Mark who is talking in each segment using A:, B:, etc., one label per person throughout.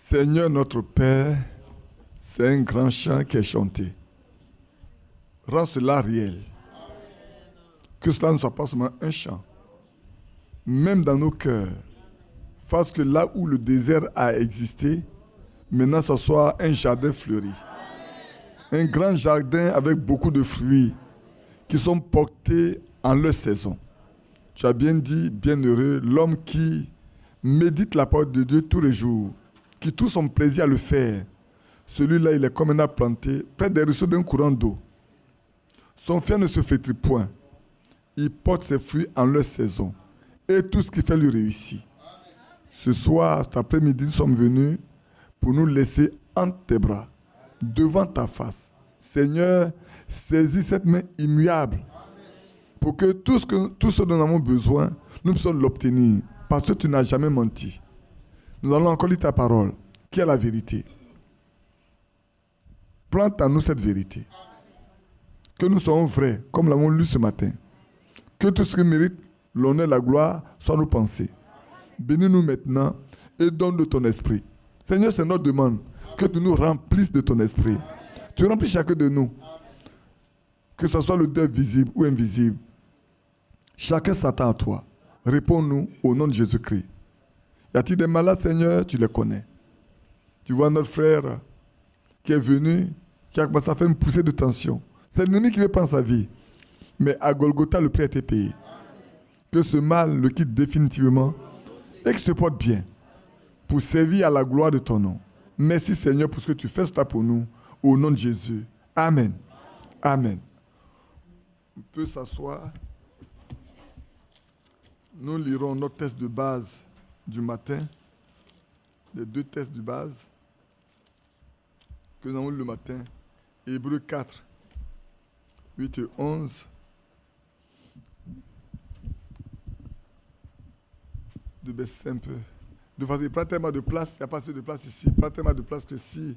A: Seigneur notre Père, c'est un grand chant qui est chanté. Rends cela réel. Que cela ne soit pas seulement un chant. Même dans nos cœurs, fasse que là où le désert a existé, maintenant ce soit un jardin fleuri. Un grand jardin avec beaucoup de fruits qui sont portés en leur saison. Tu as bien dit, bienheureux, l'homme qui médite la parole de Dieu tous les jours, qui trouve son plaisir à le faire. Celui-là, il est comme un arbre planté près des ruisseaux d'un courant d'eau. Son fer ne se flétrit point. Il porte ses fruits en leur saison. Et tout ce qu'il fait lui réussit. Ce soir, cet après-midi, nous sommes venus pour nous laisser entre tes bras, devant ta face. Seigneur, saisis cette main immuable pour que tout ce dont nous avons besoin, nous puissions l'obtenir. Parce que tu n'as jamais menti. Nous allons encore lire ta parole, qui est la vérité. Plante en nous cette vérité. Que nous soyons vrais, comme l'avons lu ce matin. Que tout ce qui mérite l'honneur et la gloire soit nos pensées. Bénis-nous maintenant et donne de ton esprit. Seigneur, c'est notre demande. Que tu nous remplisses de ton esprit. Tu remplis chacun de nous. Que ce soit le deuil visible ou invisible. Chacun s'attend à toi. Réponds-nous au nom de Jésus-Christ. Y a-t-il des malades, Seigneur? Tu les connais. Tu vois notre frère qui est venu, qui a commencé à faire une poussée de tension. C'est l'ennemi qui veut prendre sa vie. Mais à Golgotha, le prix a été payé. Que ce mal le quitte définitivement et qu'il se porte bien pour servir à la gloire de ton nom. Merci Seigneur pour ce que tu fais cela pour nous. Au nom de Jésus. Amen. Amen. On peut s'asseoir. Nous lirons notre texte de base du matin. Les deux textes de base que nous avons lu le matin. Hébreux 4, 8 et 11. De baisser un peu. De façon, il prend tellement de place, il n'y a pas assez de place ici. Il prend tellement de place que si.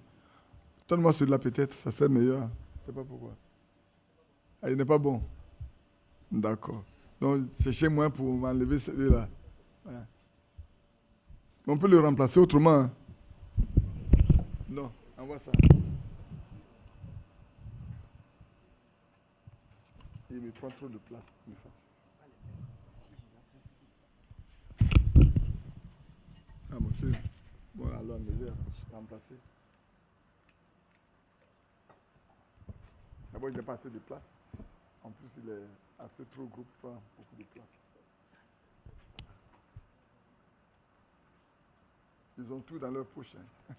A: Donne-moi celui-là peut-être, ça serait meilleur. Je ne sais pas pourquoi. Ah, il n'est pas bon. D'accord. Donc, c'est chez moi pour m'enlever celui-là. Voilà. On peut le remplacer autrement. Hein? Non, envoie ça. Il me prend trop de place, il me fatigue. Ah, mon Dieu. Bon, alors, enlever, remplacer. D'abord, il n'y a pas assez de place. En plus, il est assez trop gros pour prendre beaucoup de place. Ils ont tout dans leur poche. Hein.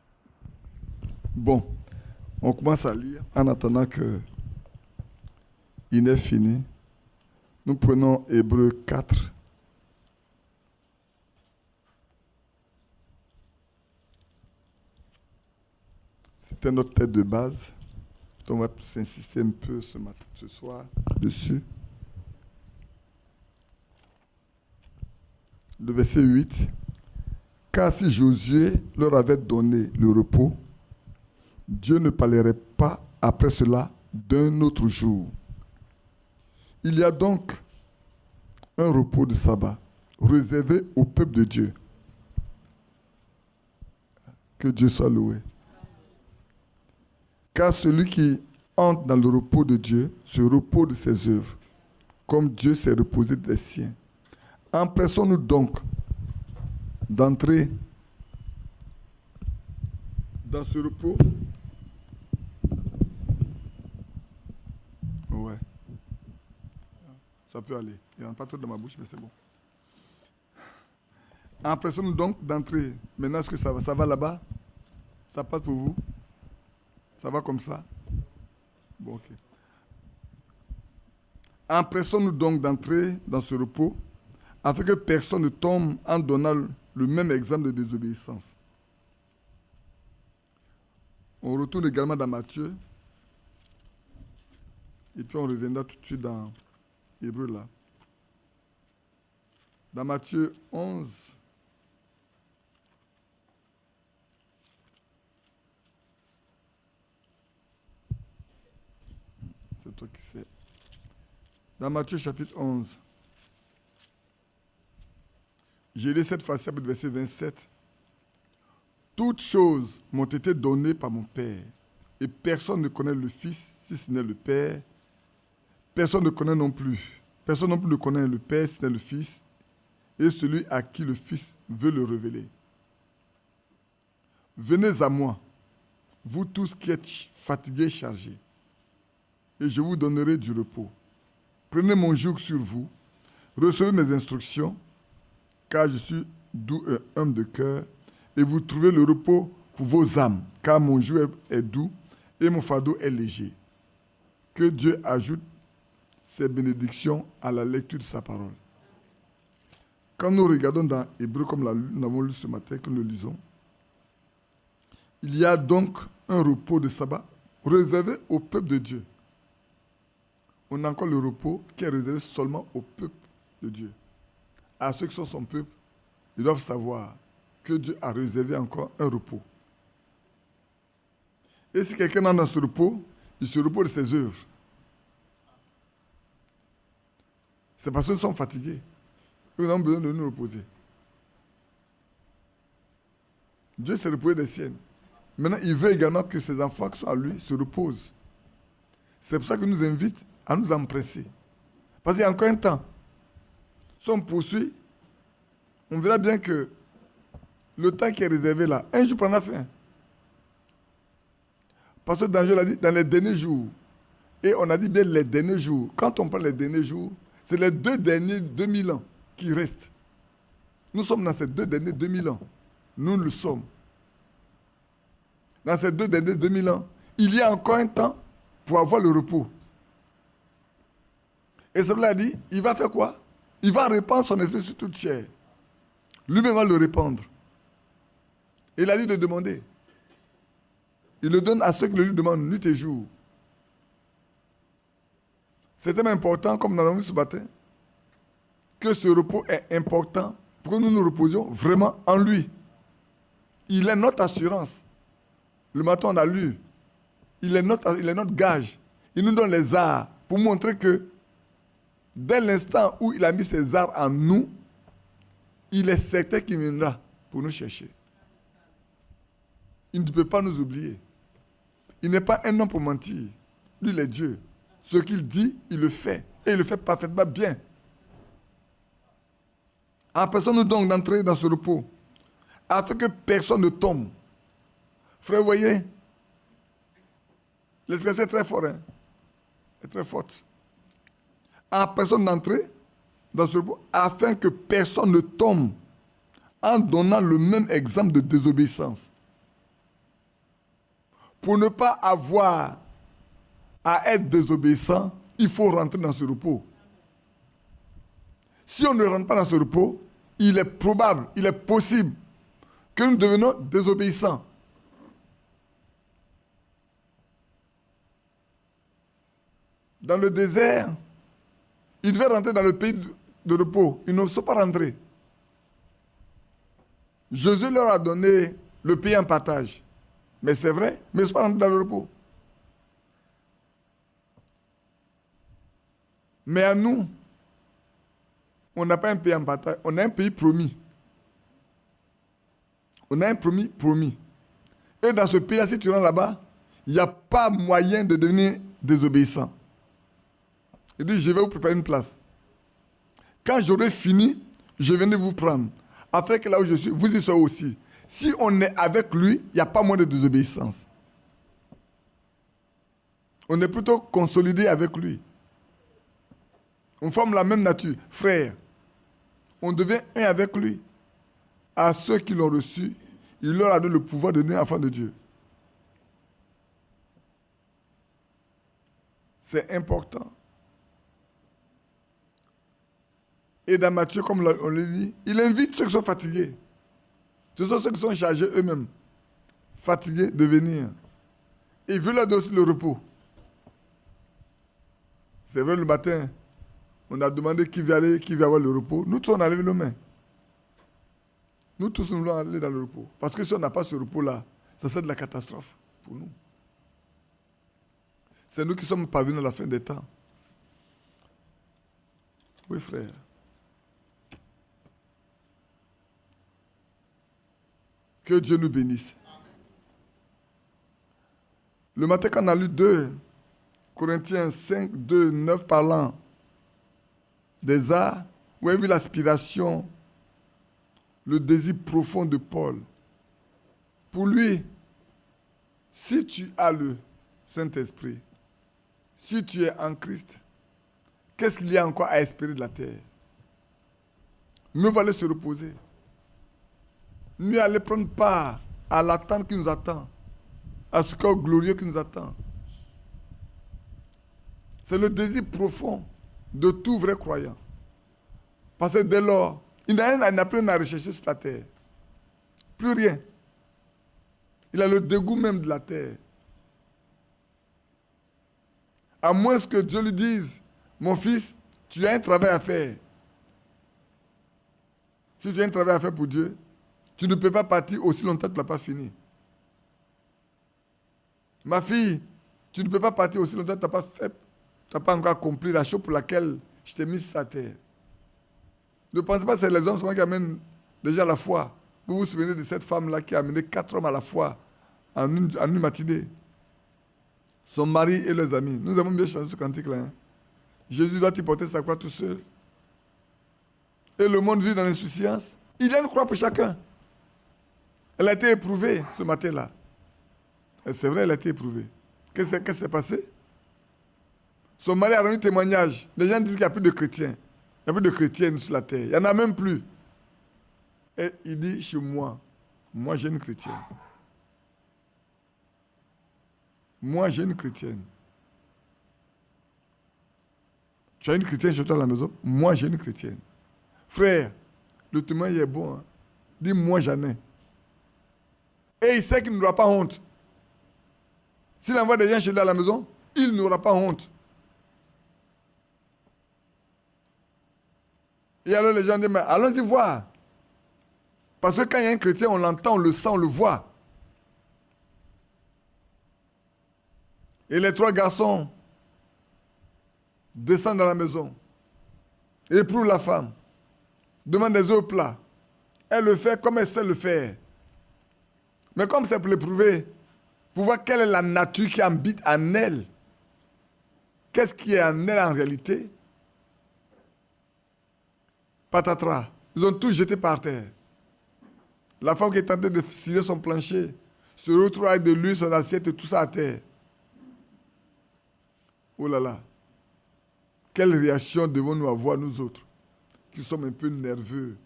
A: Bon, on commence à lire en attendant que il n'est fini. Nous prenons Hébreux 4. C'était notre tête de base. Donc on va s'insister un peu ce soir dessus. Le verset 8. Car si Josué leur avait donné le repos, Dieu ne parlerait pas après cela d'un autre jour. Il y a donc un repos de sabbat réservé au peuple de Dieu. Que Dieu soit loué. Car celui qui entre dans le repos de Dieu se repose de ses œuvres, comme Dieu s'est reposé des siens. Empressons-nous donc d'entrer dans ce repos. Ouais. Ça peut aller. Il n'entre pas trop dans ma bouche, mais c'est bon. Empressons-nous donc d'entrer. Maintenant, est-ce que ça va? Ça va là-bas? Ça passe pour vous? Ça va comme ça? Bon, ok. Empressons-nous donc d'entrer dans ce repos, afin que personne ne tombe en donnant le même exemple de désobéissance. On retourne également dans Matthieu, et puis on reviendra tout de suite dans Hébreux là. Dans Matthieu 11, c'est toi qui sais. Dans Matthieu chapitre 11, j'ai lu cette fois-ci, verset 27. Toutes choses m'ont été données par mon Père. Et personne ne connaît le Fils si ce n'est le Père. Personne ne connaît non plus. Personne non plus ne connaît le Père si ce n'est le Fils. Et celui à qui le Fils veut le révéler. Venez à moi, vous tous qui êtes fatigués et chargés, et je vous donnerai du repos. Prenez mon joug sur vous, recevez mes instructions, car je suis doux et humble de cœur, et vous trouvez le repos pour vos âmes, car mon joug est doux et mon fardeau est léger. Que Dieu ajoute ses bénédictions à la lecture de sa parole. Quand nous regardons dans Hébreux, comme nous l'avons lu ce matin, que nous lisons, il y a donc un repos de sabbat réservé au peuple de Dieu. On a encore le repos qui est réservé seulement au peuple de Dieu. À ceux qui sont son peuple, ils doivent savoir que Dieu a réservé encore un repos. Et si quelqu'un a dans ce repos, il se repose de ses œuvres. C'est parce qu'ils sont fatigués. Ils ont besoin de nous reposer. Dieu s'est reposé des siennes. Maintenant, il veut également que ses enfants qui sont à lui se reposent. C'est pour ça qu'il nous invite à nous empresser. Parce qu'il y a encore un temps. Si on poursuit, on verra bien que le temps qui est réservé là, un jour prendra fin. Parce que Dieu l'a dit dans les derniers jours. Et on a dit bien les derniers jours. Quand on parle des derniers jours, c'est les 2 derniers 2000 ans qui restent. Nous sommes dans ces 2 derniers 2000 ans. Nous le sommes. Dans ces 2 derniers 2000 ans, il y a encore un temps pour avoir le repos. Et cela dit, il va faire quoi? Il va répandre son esprit sur toute chair. Lui-même va le répandre. Il a dit de demander. Il le donne à ceux qui le lui demandent nuit et jour. C'est tellement important, comme nous l'avons vu ce matin, que ce repos est important pour que nous nous reposions vraiment en lui. Il est notre assurance. Le matin, on a lu. Il est notre gage. Il nous donne les arts pour montrer que dès l'instant où il a mis ses arts en nous, il est certain qu'il viendra pour nous chercher. Il ne peut pas nous oublier. Il n'est pas un homme pour mentir. Lui, il est Dieu. Ce qu'il dit, il le fait. Et il le fait parfaitement bien. Empêchons-nous donc d'entrer dans ce repos, afin que personne ne tombe. Frère, vous voyez, l'expression est très forte. Hein? Est très forte. Empêchons-nous d'entrer dans ce repos, afin que personne ne tombe en donnant le même exemple de désobéissance. Pour ne pas avoir à être désobéissant, il faut rentrer dans ce repos. Si on ne rentre pas dans ce repos, il est probable, il est possible que nous devenions désobéissants. Dans le désert, ils devaient rentrer dans le pays de repos. Ils ne sont pas rentrés. Jésus leur a donné le pays en partage. Mais c'est vrai, mais ils ne sont pas rentrés dans le repos. Mais à nous, on n'a pas un pays en partage, on a un pays promis. On a un pays promis. Et dans ce pays-là, si tu rentres là-bas, il n'y a pas moyen de devenir désobéissant. Il dit, je vais vous préparer une place. Quand j'aurai fini, je viendrai vous prendre. Afin que là où je suis, vous y soyez aussi. Si on est avec lui, il n'y a pas moins de désobéissance. On est plutôt consolidé avec lui. On forme la même nature. Frère, on devient un avec lui. À ceux qui l'ont reçu, il leur a donné le pouvoir de devenir enfants de Dieu. C'est important. Et dans Matthieu, comme on l'a dit, il invite ceux qui sont fatigués. Ce sont ceux qui sont chargés eux-mêmes, fatigués de venir. Et il veut leur donner aussi le repos. C'est vrai, le matin, on a demandé qui veut aller, qui veut avoir le repos. Nous tous, on a levé nos mains. Nous tous, nous voulons aller dans le repos. Parce que si on n'a pas ce repos-là, ça serait de la catastrophe pour nous. C'est nous qui sommes parvenus à la fin des temps. Oui, frère. Que Dieu nous bénisse. Le matin, quand on a lu 2 Corinthiens 5, 2, 9, parlant des arts, vous avez vu l'aspiration, le désir profond de Paul. Pour lui, si tu as le Saint-Esprit, si tu es en Christ, qu'est-ce qu'il y a encore à espérer de la terre? Mieux vaut aller se reposer. Mieux aller prendre part à l'attente qui nous attend, à ce corps glorieux qui nous attend. C'est le désir profond de tout vrai croyant. Parce que dès lors, il n'a plus rien à rechercher sur la terre. Plus rien. Il a le dégoût même de la terre. À moins que Dieu lui dise, mon fils, tu as un travail à faire. Si tu as un travail à faire pour Dieu, tu ne peux pas partir aussi longtemps que tu ne l'as pas fini. Ma fille, tu ne peux pas partir aussi longtemps que tu n'as pas fait, tu n'as pas encore accompli la chose pour laquelle je t'ai mis sur la terre. Ne pensez pas que c'est les hommes seulement qui amènent déjà la foi. Vous vous souvenez de cette femme-là qui a amené 4 hommes à la foi en une matinée. Son mari et leurs amis. Nous avons bien changé ce cantique-là. Hein? Jésus doit-il porter sa croix tout seul? Et le monde vit dans l'insouciance. Il y a une croix pour chacun. Elle a été éprouvée ce matin-là. Et c'est vrai, elle a été éprouvée. Qu'est-ce qui s'est passé? Son mari a rendu témoignage. Les gens disent qu'il n'y a plus de chrétiens. Il n'y a plus de chrétiennes sur la terre. Il n'y en a même plus. Et il dit, chez moi j'ai une chrétienne. Moi, j'ai une chrétienne. Tu as une chrétienne chez toi à la maison? Moi, j'ai une chrétienne. Frère, le témoin est bon. Hein? Dis, moi, j'en ai. Et il sait qu'il n'aura pas honte. S'il envoie des gens chez lui à la maison, il n'aura pas honte. Et alors les gens disent, mais allons-y voir. Parce que quand il y a un chrétien, on l'entend, on le sent, on le voit. Et les 3 garçons descendent dans la maison, éprouvent la femme, demandent des œufs plats. Elle le fait comme elle sait le faire. Mais comme c'est pour l'éprouver, pour voir quelle est la nature qui habite en elle, qu'est-ce qui est en elle en réalité, patatras, ils ont tout jeté par terre. La femme qui est en train de cirer son plancher se retrouve avec de l'huile, son assiette et tout ça à terre. Oh là là, quelle réaction devons-nous avoir, nous autres, qui sommes un peu nerveux,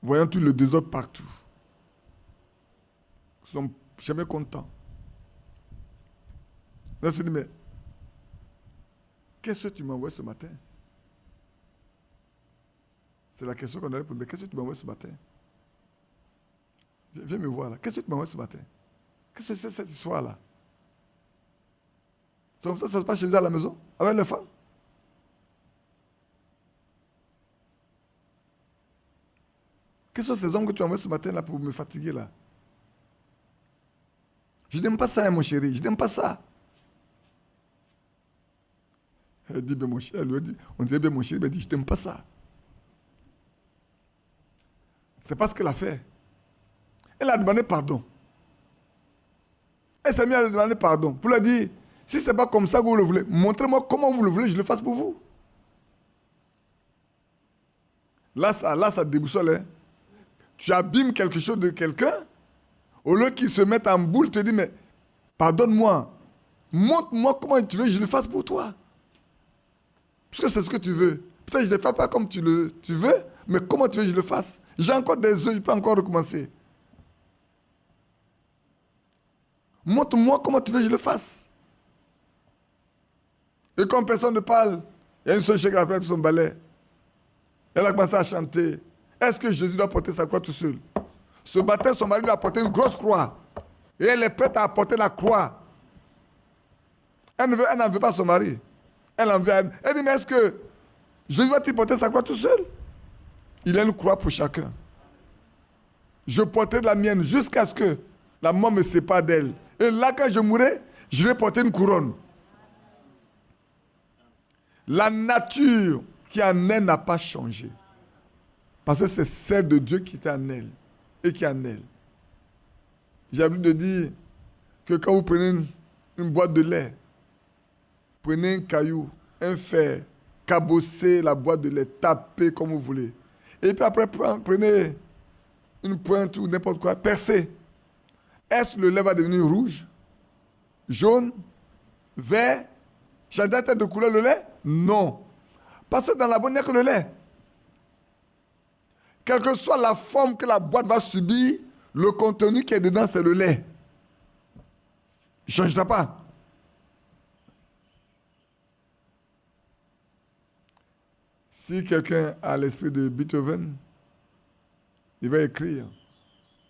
A: voyant tout le désordre partout. Nous ne sommes jamais contents. Là, je dis, mais qu'est-ce que tu m'envoies ce matin? C'est la question qu'on a répondu. Mais qu'est-ce que tu m'envoies ce matin? Viens me voir là. Qu'est-ce que tu m'envoies ce matin? Qu'est-ce que c'est cette histoire-là? C'est comme ça se passe chez eux à la maison, avec les femmes. Quels sont ces hommes que tu envoies ce matin là pour me fatiguer là? Je n'aime pas ça, hein, mon chéri, je n'aime pas ça. Elle dit, ben, mon chéri, elle lui dit, on dirait bien mon chéri, mais elle dit, je n'aime pas ça. C'est pas ce qu'elle a fait. Elle a demandé pardon. Elle s'est mise à lui demander pardon. Pour lui dire, si ce n'est pas comme ça que vous le voulez, montrez-moi comment vous le voulez, je le fasse pour vous. Là, ça déboussole. Hein. Tu abîmes quelque chose de quelqu'un, au lieu qu'il se mette en boule, te dit, mais pardonne-moi. Montre-moi comment tu veux que je le fasse pour toi. Parce que c'est ce que tu veux. Peut-être que je ne le fais pas comme tu veux, mais comment tu veux que je le fasse? J'ai encore des œufs, je peux encore recommencer. Montre-moi comment tu veux que je le fasse. Et comme personne ne parle, il y a une seule chèque à faire pour son balai. Elle a commencé à chanter. Est-ce que Jésus doit porter sa croix tout seul? Ce matin, son mari lui a porté une grosse croix. Et elle est prête à apporter la croix. Elle n'en veut pas son mari. Elle en veut. Elle dit, mais est-ce que Jésus doit-il porter sa croix tout seul? Il a une croix pour chacun. Je porterai la mienne jusqu'à ce que la mort me sépare d'elle. Et là, quand je mourrai, je vais porter une couronne. La nature qui en est n'a pas changé. Parce que c'est celle de Dieu qui est en elle et qui est en elle. J'ai l'habitude de dire que quand vous prenez une boîte de lait, prenez un caillou, un fer, cabossez la boîte de lait, tapez comme vous voulez. Et puis après, prenez une pointe ou n'importe quoi, percez. Est-ce que le lait va devenir rouge, jaune, vert, changer de couleur le lait? Non. Parce que dans la boîte, il n'y a que le lait. Quelle que soit la forme que la boîte va subir, le contenu qui est dedans, c'est le lait. Il ne changera pas. Si quelqu'un a l'esprit de Beethoven, il va écrire.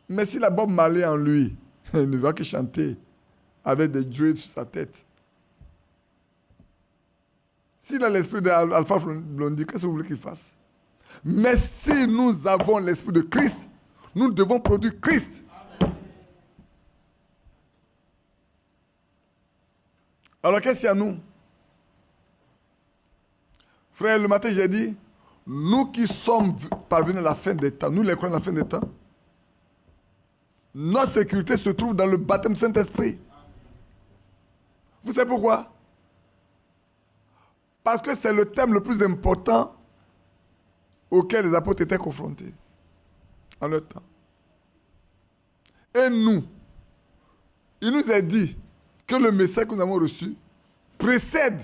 A: Mais s'il a Bob Marley en lui, il ne va que chanter avec des dreads sur sa tête. S'il a l'esprit d'Alpha Blondy, qu'est-ce que vous voulez qu'il fasse? Mais si nous avons l'esprit de Christ, nous devons produire Christ. Alors qu'est-ce qu'il y a nous? Frère, le matin j'ai dit, nous qui sommes parvenus à la fin des temps, nous les croyants à la fin des temps, notre sécurité se trouve dans le baptême Saint-Esprit. Vous savez pourquoi? Parce que c'est le thème le plus important auquel les apôtres étaient confrontés en leur temps. Et nous, il nous est dit que le message que nous avons reçu précède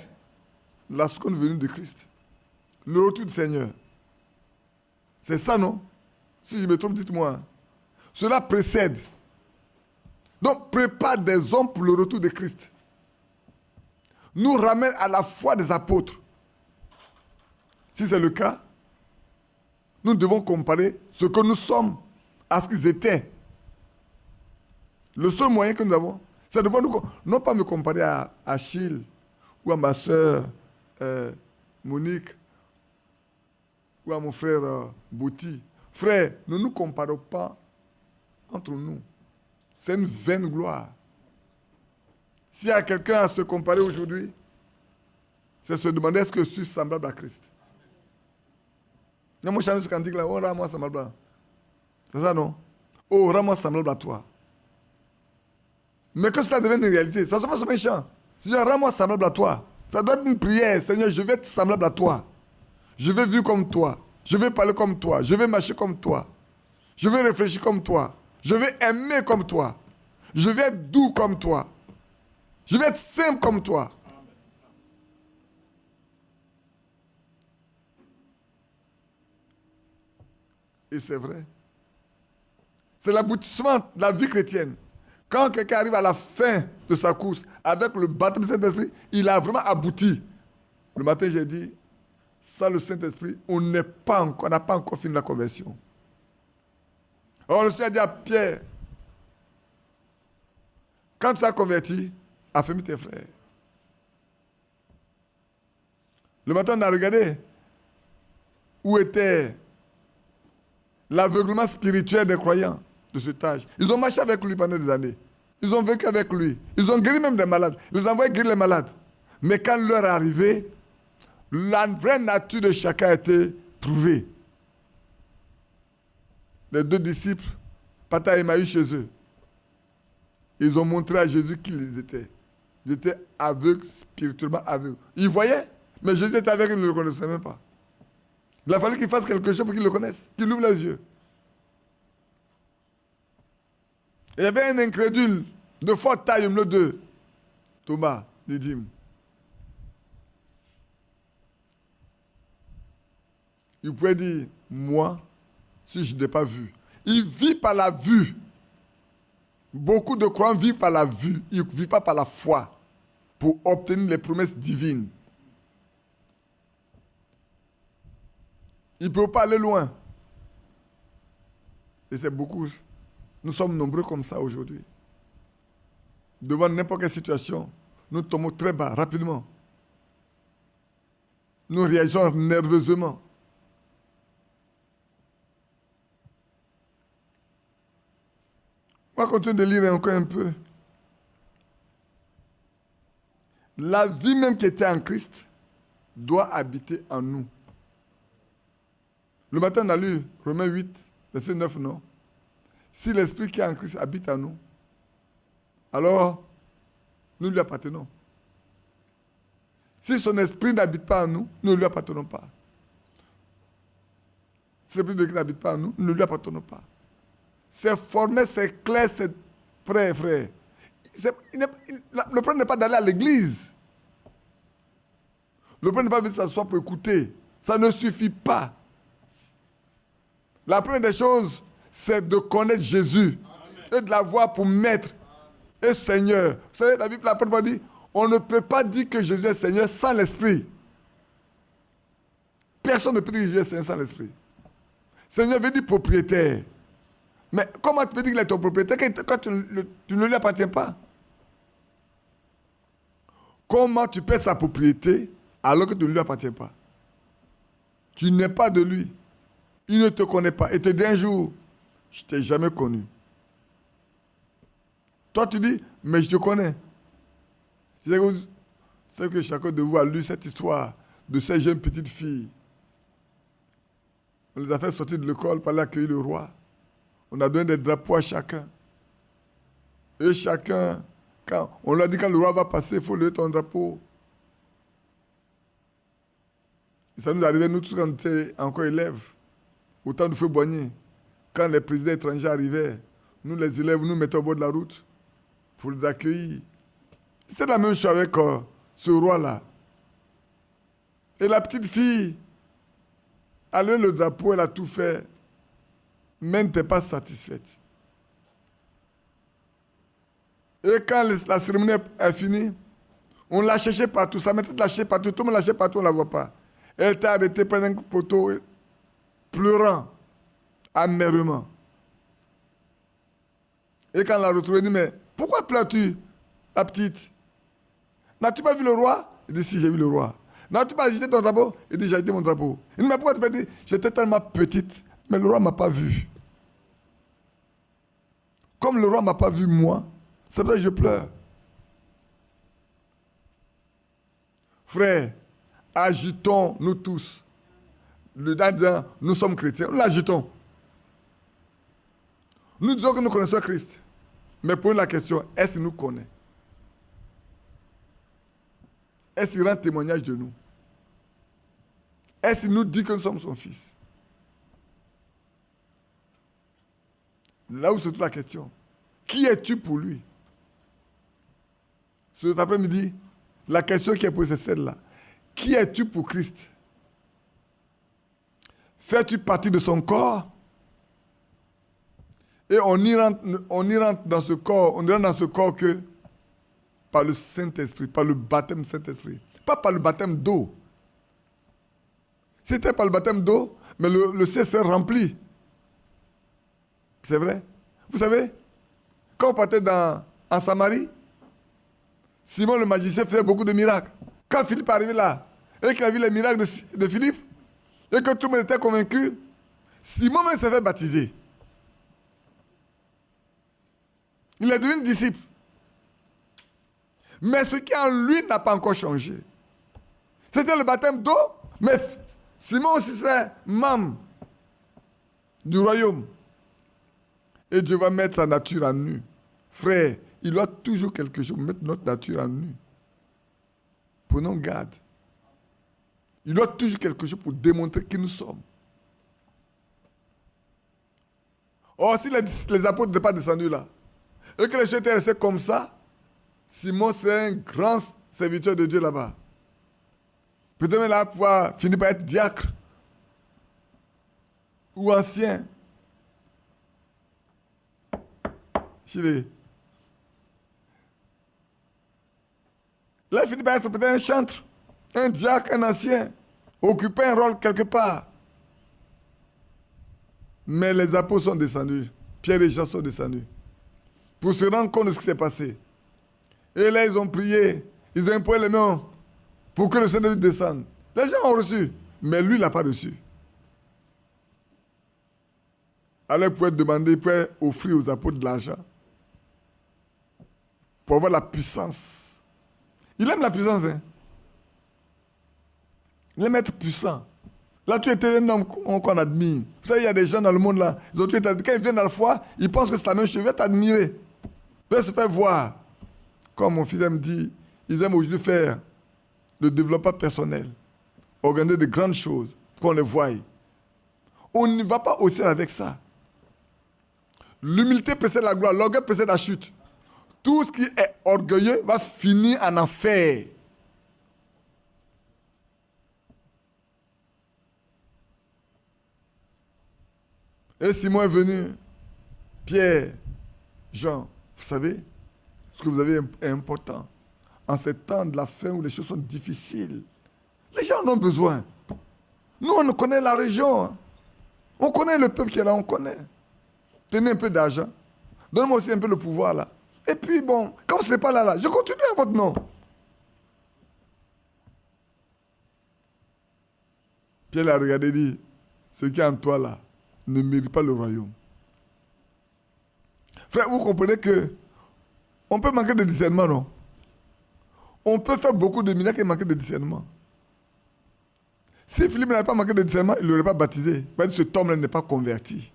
A: la seconde venue de Christ. Le retour du Seigneur. C'est ça, non? Si je me trompe, dites-moi. Cela précède. Donc, prépare des hommes pour le retour de Christ. Nous ramène à la foi des apôtres. Si c'est le cas, nous devons comparer ce que nous sommes à ce qu'ils étaient. Le seul moyen que nous avons, c'est de nous, non pas me comparer à Achille ou à ma soeur Monique ou à mon frère Bouti. Frère, ne nous comparons pas entre nous. C'est une vaine gloire. S'il y a quelqu'un à se comparer aujourd'hui, c'est se demander est-ce que je suis semblable à Christ. Moi, je chante ce cantique là, oh, rends-moi semblable. C'est ça, non? Oh, rends-moi semblable à toi. Mais que cela devienne une réalité, ça ne se passe pas méchant. Si je dis, rends-moi semblable à toi, ça doit être une prière. Seigneur, je vais être semblable à toi. Je vais vivre comme toi. Je vais parler comme toi. Je vais marcher comme toi. Je vais réfléchir comme toi. Je vais aimer comme toi. Je vais être doux comme toi. Je vais être simple comme toi. Et c'est vrai. C'est l'aboutissement de la vie chrétienne. Quand quelqu'un arrive à la fin de sa course avec le baptême du Saint-Esprit, il a vraiment abouti. Le matin, j'ai dit, sans le Saint-Esprit, on n'a pas encore fini la conversion. Alors le Seigneur a dit à Pierre, quand tu as converti, affermis tes frères. Le matin, on a regardé où était l'aveuglement spirituel des croyants de cet âge. Ils ont marché avec lui pendant des années. Ils ont vécu avec lui. Ils ont guéri même des malades. Ils ont envoyé guérir les malades. Mais quand l'heure est arrivée, la vraie nature de chacun a été prouvée. Les deux disciples partaient à Emmaüs chez eux. Ils ont montré à Jésus qui ils étaient. Ils étaient aveugles, spirituellement aveugles. Ils voyaient, mais Jésus était avec eux, ils ne le reconnaissaient même pas. Il a fallu qu'il fasse quelque chose pour qu'ils le connaissent, qu'il ouvre les yeux. Il y avait un incrédule de forte taille, numéro 2, Thomas, Didyme. Il pouvait dire, moi, si je n'ai pas vu. Il vit par la vue. Beaucoup de croyants vivent par la vue. Ils ne vivent pas par la foi pour obtenir les promesses divines. Ils ne peuvent pas aller loin. Et c'est beaucoup. Nous sommes nombreux comme ça aujourd'hui. Devant n'importe quelle situation, nous tombons très bas, rapidement. Nous réagissons nerveusement. On va continuer de lire encore un peu. La vie même qui était en Christ doit habiter en nous. Le matin, on a lu Romains 8, verset 9, non? Si l'Esprit qui est en Christ habite en nous, alors nous lui appartenons. Si son esprit n'habite pas en nous, nous ne lui appartenons pas. Si l'Esprit de Christ n'habite pas en nous, nous ne lui appartenons pas. C'est formé, c'est clair, c'est frère. Le problème n'est pas d'aller à l'église. Le problème n'est pas de s'asseoir pour écouter. Ça ne suffit pas. La première des choses, c'est de connaître Jésus. Amen. Et de l'avoir pour maître et Seigneur. Vous savez, la Bible, la première fois dit, on ne peut pas dire que Jésus est Seigneur sans l'Esprit. Personne ne peut dire que Jésus est Seigneur sans l'Esprit. Seigneur veut dire propriétaire. Mais comment tu peux dire qu'il est ton propriétaire quand tu ne lui appartiens pas? Comment tu peux être sa propriété alors que tu ne lui appartiens pas? Tu n'es pas de lui. Il ne te connaît pas. Et te dit un jour, je ne t'ai jamais connu. Toi, tu dis, mais je te connais. C'est que chacun de vous a lu cette histoire de ces jeunes petites filles. On les a fait sortir de l'école pour aller accueillir le roi. On a donné des drapeaux à chacun. Et chacun, on leur a dit quand le roi va passer, il faut lever ton drapeau. Et ça nous arrivait, nous tous, quand on était encore élèves, au temps du feu Boigny, quand les présidents étrangers arrivaient, nous les élèves, nous mettions au bord de la route pour les accueillir. C'était la même chose avec ce roi-là. Et la petite fille, elle a levé le drapeau, elle a tout fait, mais n'était pas satisfaite. Et quand la cérémonie est finie, on l'a cherchée partout, ça m'était lâché partout, tout le monde l'a cherchée partout, on ne la voit pas. Elle était arrêtée près d'un poteau, pleurant amèrement. Et quand on l'a retrouvée, elle dit, mais pourquoi pleures-tu, la petite? N'as-tu pas vu le roi? Il dit, si, j'ai vu le roi. N'as-tu pas agité ton drapeau? Il dit, j'ai agité mon drapeau. Il dit, mais pourquoi tu peux dire, j'étais tellement petite, mais le roi ne m'a pas vu. Comme le roi ne m'a pas vu moi, c'est pour ça que je pleure. Frère, agitons nous tous. Le disant, nous sommes chrétiens, nous l'agitons. Nous disons que nous connaissons Christ. Mais posons la question, est-ce qu'il nous connaît? Est-ce qu'il rend témoignage de nous? Est-ce qu'il nous dit que nous sommes son fils? Là où se trouve la question. Qui es-tu pour lui? Cet après-midi, la question qui est posée, c'est celle-là. Qui es-tu pour Christ? Fais-tu partie de son corps? Et on y rentre dans ce corps, on ne rentre dans ce corps que par le Saint-Esprit, par le baptême du Saint-Esprit. Pas par le baptême d'eau. C'était par le baptême d'eau, mais le ciel s'est rempli. C'est vrai. Vous savez, quand on partait en Samarie, Simon le magicien faisait beaucoup de miracles. Quand Philippe est arrivé là, et qu'il a vu les miracles de Philippe, et que tout le monde était convaincu, Simon même s'est fait baptiser. Il est devenu disciple. Mais ce qui en lui n'a pas encore changé. C'était le baptême d'eau, mais Simon aussi serait membre du royaume. Et Dieu va mettre sa nature en nu. Frère, il doit toujours quelque chose mettre notre nature en nu. Prenons garde. Il doit toujours quelque chose pour démontrer qui nous sommes. Or, si les apôtres n'étaient pas descendus là, et que les choses étaient restés comme ça, Simon serait un grand serviteur de Dieu là-bas. Peut-être même là, pouvoir finir par être diacre ou ancien. Chili. Là, il finit par être peut-être un chantre, un diacre, un ancien, occuper un rôle quelque part. Mais les apôtres sont descendus, Pierre et Jean sont descendus, pour se rendre compte de ce qui s'est passé. Et là, ils ont prié, ils ont imposé les mains pour que le Seigneur descende. Les gens ont reçu, mais lui, il n'a pas reçu. Alors, il pouvait demander, il pouvait offrir aux apôtres de l'argent pour avoir la puissance. Il aime la puissance, hein. Il aime être puissant. Là, tu étais un homme qu'on admire. Vous savez, il y a des gens dans le monde là, quand ils viennent dans la foi, ils pensent que c'est la même chose. Ils veulent t'admirer. Ils veulent se faire voir. Comme mon fils me dit, ils aiment aujourd'hui faire le développement personnel. Organiser de grandes choses pour qu'on les voie. On ne va pas au ciel avec ça. L'humilité précède la gloire, l'orgueil précède la chute. Tout ce qui est orgueilleux va finir en enfer. Et Simon est venu, Pierre, Jean, vous savez, ce que vous avez est important. En ces temps de la fin où les choses sont difficiles, les gens en ont besoin. Nous, on connaît la région. Hein. On connaît le peuple qui est là, on connaît. Tenez un peu d'argent. Donne-moi aussi un peu le pouvoir là. Et puis bon, quand vous ne serez pas là, je continue à votre nom. Pierre a regardé et dit, ce qui est en toi là ne mérite pas le royaume. Frère, vous comprenez que on peut manquer de discernement, non? On peut faire beaucoup de miracles et manquer de discernement. Si Philippe n'avait pas manqué de discernement, il ne l'aurait pas baptisé. Parce que cet homme-là n'est pas converti.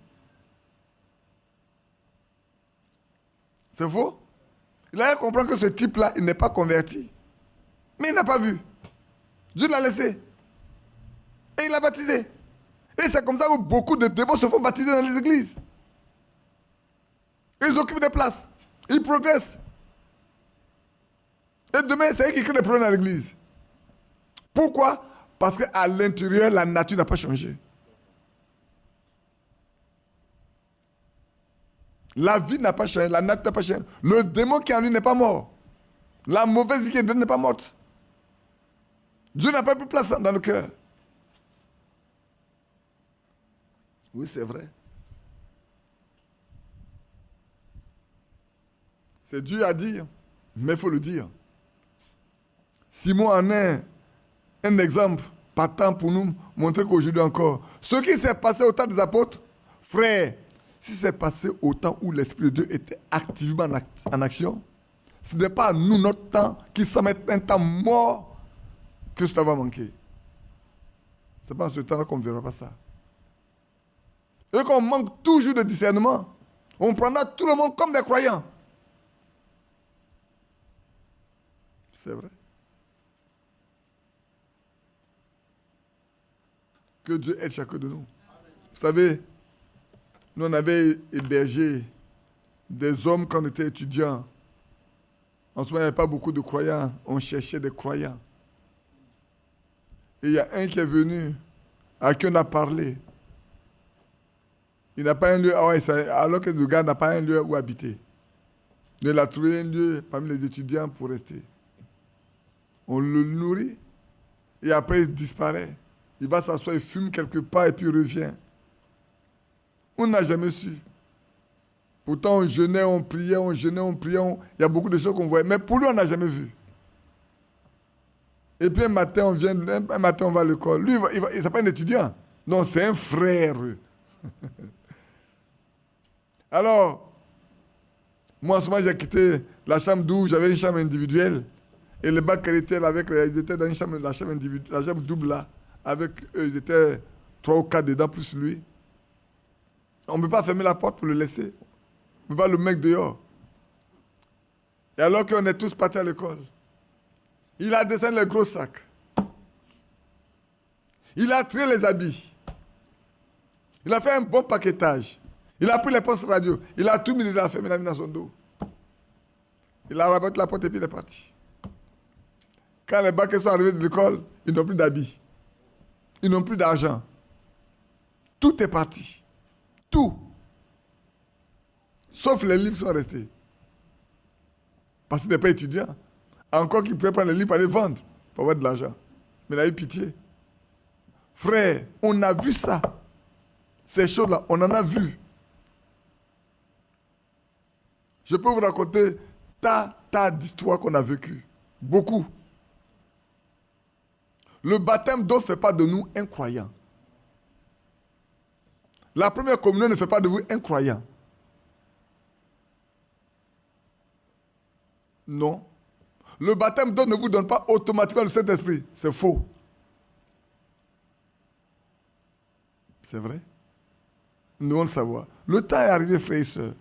A: C'est faux? Il a compris que ce type-là, il n'est pas converti. Mais il n'a pas vu. Dieu l'a laissé. Et il l'a baptisé. Et c'est comme ça que beaucoup de démons se font baptiser dans les églises. Ils occupent des places. Ils progressent. Et demain, c'est eux qui créent des problèmes dans l'église. Pourquoi? Parce qu'à l'intérieur, la nature n'a pas changé. La vie n'a pas changé, la nature n'a pas changé. Le démon qui est en lui n'est pas mort. La mauvaise vie qui est dedans n'est pas morte. Dieu n'a pas pris place dans le cœur. Oui, c'est vrai. C'est dur à dire, mais il faut le dire. Simon en est un exemple partant pour nous montrer qu'aujourd'hui encore, ce qui s'est passé au temps des apôtres, frère, si c'est passé au temps où l'Esprit de Dieu était activement en action, ce n'est pas à nous, notre temps, qui semble être un temps mort, que cela va manquer. Ce n'est pas en ce temps-là qu'on ne verra pas ça. Et qu'on manque toujours de discernement, on prendra tout le monde comme des croyants. C'est vrai. Que Dieu aide chacun de nous. Vous savez, nous on avait hébergé des hommes quand on était étudiants. En ce moment, il n'y avait pas beaucoup de croyants. On cherchait des croyants. Et il y a un qui est venu, à qui on a parlé. Il n'a pas un lieu, alors que le gars n'a pas un lieu où habiter. Mais il a trouvé un lieu parmi les étudiants pour rester. On le nourrit et après il disparaît. Il va s'asseoir, il fume quelque part et puis il revient. On n'a jamais su. Pourtant, on jeûnait, on priait, on jeûnait, on priait. Il y a beaucoup de choses qu'on voyait. Mais pour lui, on n'a jamais vu. Et puis un matin, on va à l'école. Lui, il n'est pas un étudiant. Non, c'est un frère. Alors, moi, en ce moment, j'ai quitté la chambre d'où j'avais une chambre individuelle. Et les bacs caritaires, ils étaient dans la chambre individuelle, la chambre double là. Avec eux, ils étaient 3 ou 4 dedans, plus lui. On ne peut pas fermer la porte pour le laisser. On ne peut pas le mettre dehors. Et alors qu'on est tous partis à l'école, il a descendu les gros sacs. Il a tiré les habits. Il a fait un bon paquetage. Il a pris les postes radio. Il a tout mis dedans, fermé, il a mis dans son dos. Il a rabattu la porte et puis il est parti. Quand les bacs sont arrivés de l'école, ils n'ont plus d'habits. Ils n'ont plus d'argent. Tout est parti. Tout. Sauf les livres sont restés. Parce qu'il n'est pas étudiant. Encore qu'il pourrait prendre les livres pour les vendre, pour avoir de l'argent. Mais il a eu pitié. Frère, on a vu ça. Ces choses-là, on en a vu. Je peux vous raconter tas d'histoires qu'on a vécues. Beaucoup. Le baptême d'eau ne fait pas de nous incroyants. La première communion ne fait pas de vous incroyants. Non. Le baptême d'eau ne vous donne pas automatiquement le Saint-Esprit. C'est faux. C'est vrai. Nous devons le savoir. Le temps est arrivé, frères et sœurs.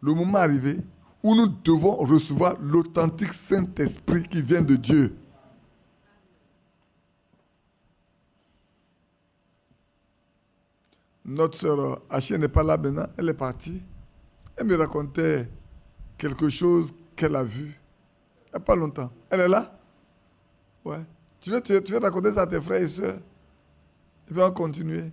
A: Le moment est arrivé où nous devons recevoir l'authentique Saint-Esprit qui vient de Dieu. Notre sœur Achille n'est pas là maintenant, elle est partie. Elle me racontait quelque chose qu'elle a vu il n'y a pas longtemps. Elle est là? Ouais. Tu veux raconter ça à tes frères et sœurs? Et puis on va continuer.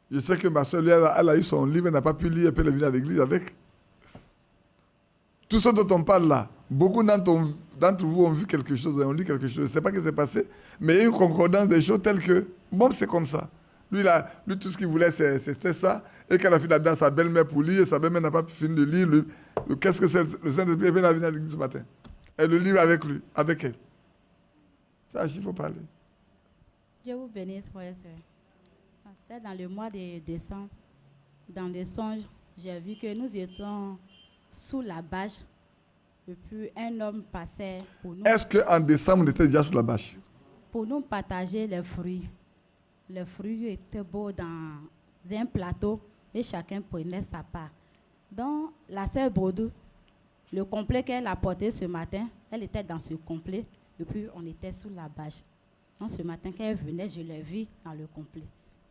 A: Je sais que ma soeur, elle a eu son livre, elle n'a pas pu lire, et puis elle est venue à l'église avec. Tout ce dont on parle là, beaucoup d'entre vous ont vu quelque chose, ont lu quelque chose. Je ne sais pas ce qui s'est passé, mais il y a une concordance des choses telles que, bon, c'est comme ça. Lui, tout ce qu'il voulait, c'était ça. Et qu'elle a fini là-dedans, sa belle-mère pour lire, sa belle-mère n'a pas fini de lire. Qu'est-ce que c'est le Saint-Esprit? Elle vient à l'église ce matin. Elle le lit avec lui, avec elle. Ça, il faut parler.
B: Dieu vous bénisse, frères et sœurs. C'était dans le mois de décembre. Dans le songe, j'ai vu que nous étions sous la bâche. Et puis un homme passait pour nous.
A: Est-ce qu'en décembre, on était déjà sous la bâche?
B: Pour nous partager les fruits. Les fruits étaient beaux dans un plateau et chacun prenait sa part. Donc, la sœur Baudou, le complet qu'elle a porté ce matin, elle était dans ce complet. Et puis, on était sous la bâche. Donc, ce matin, quand elle venait, je l'ai vue dans le complet.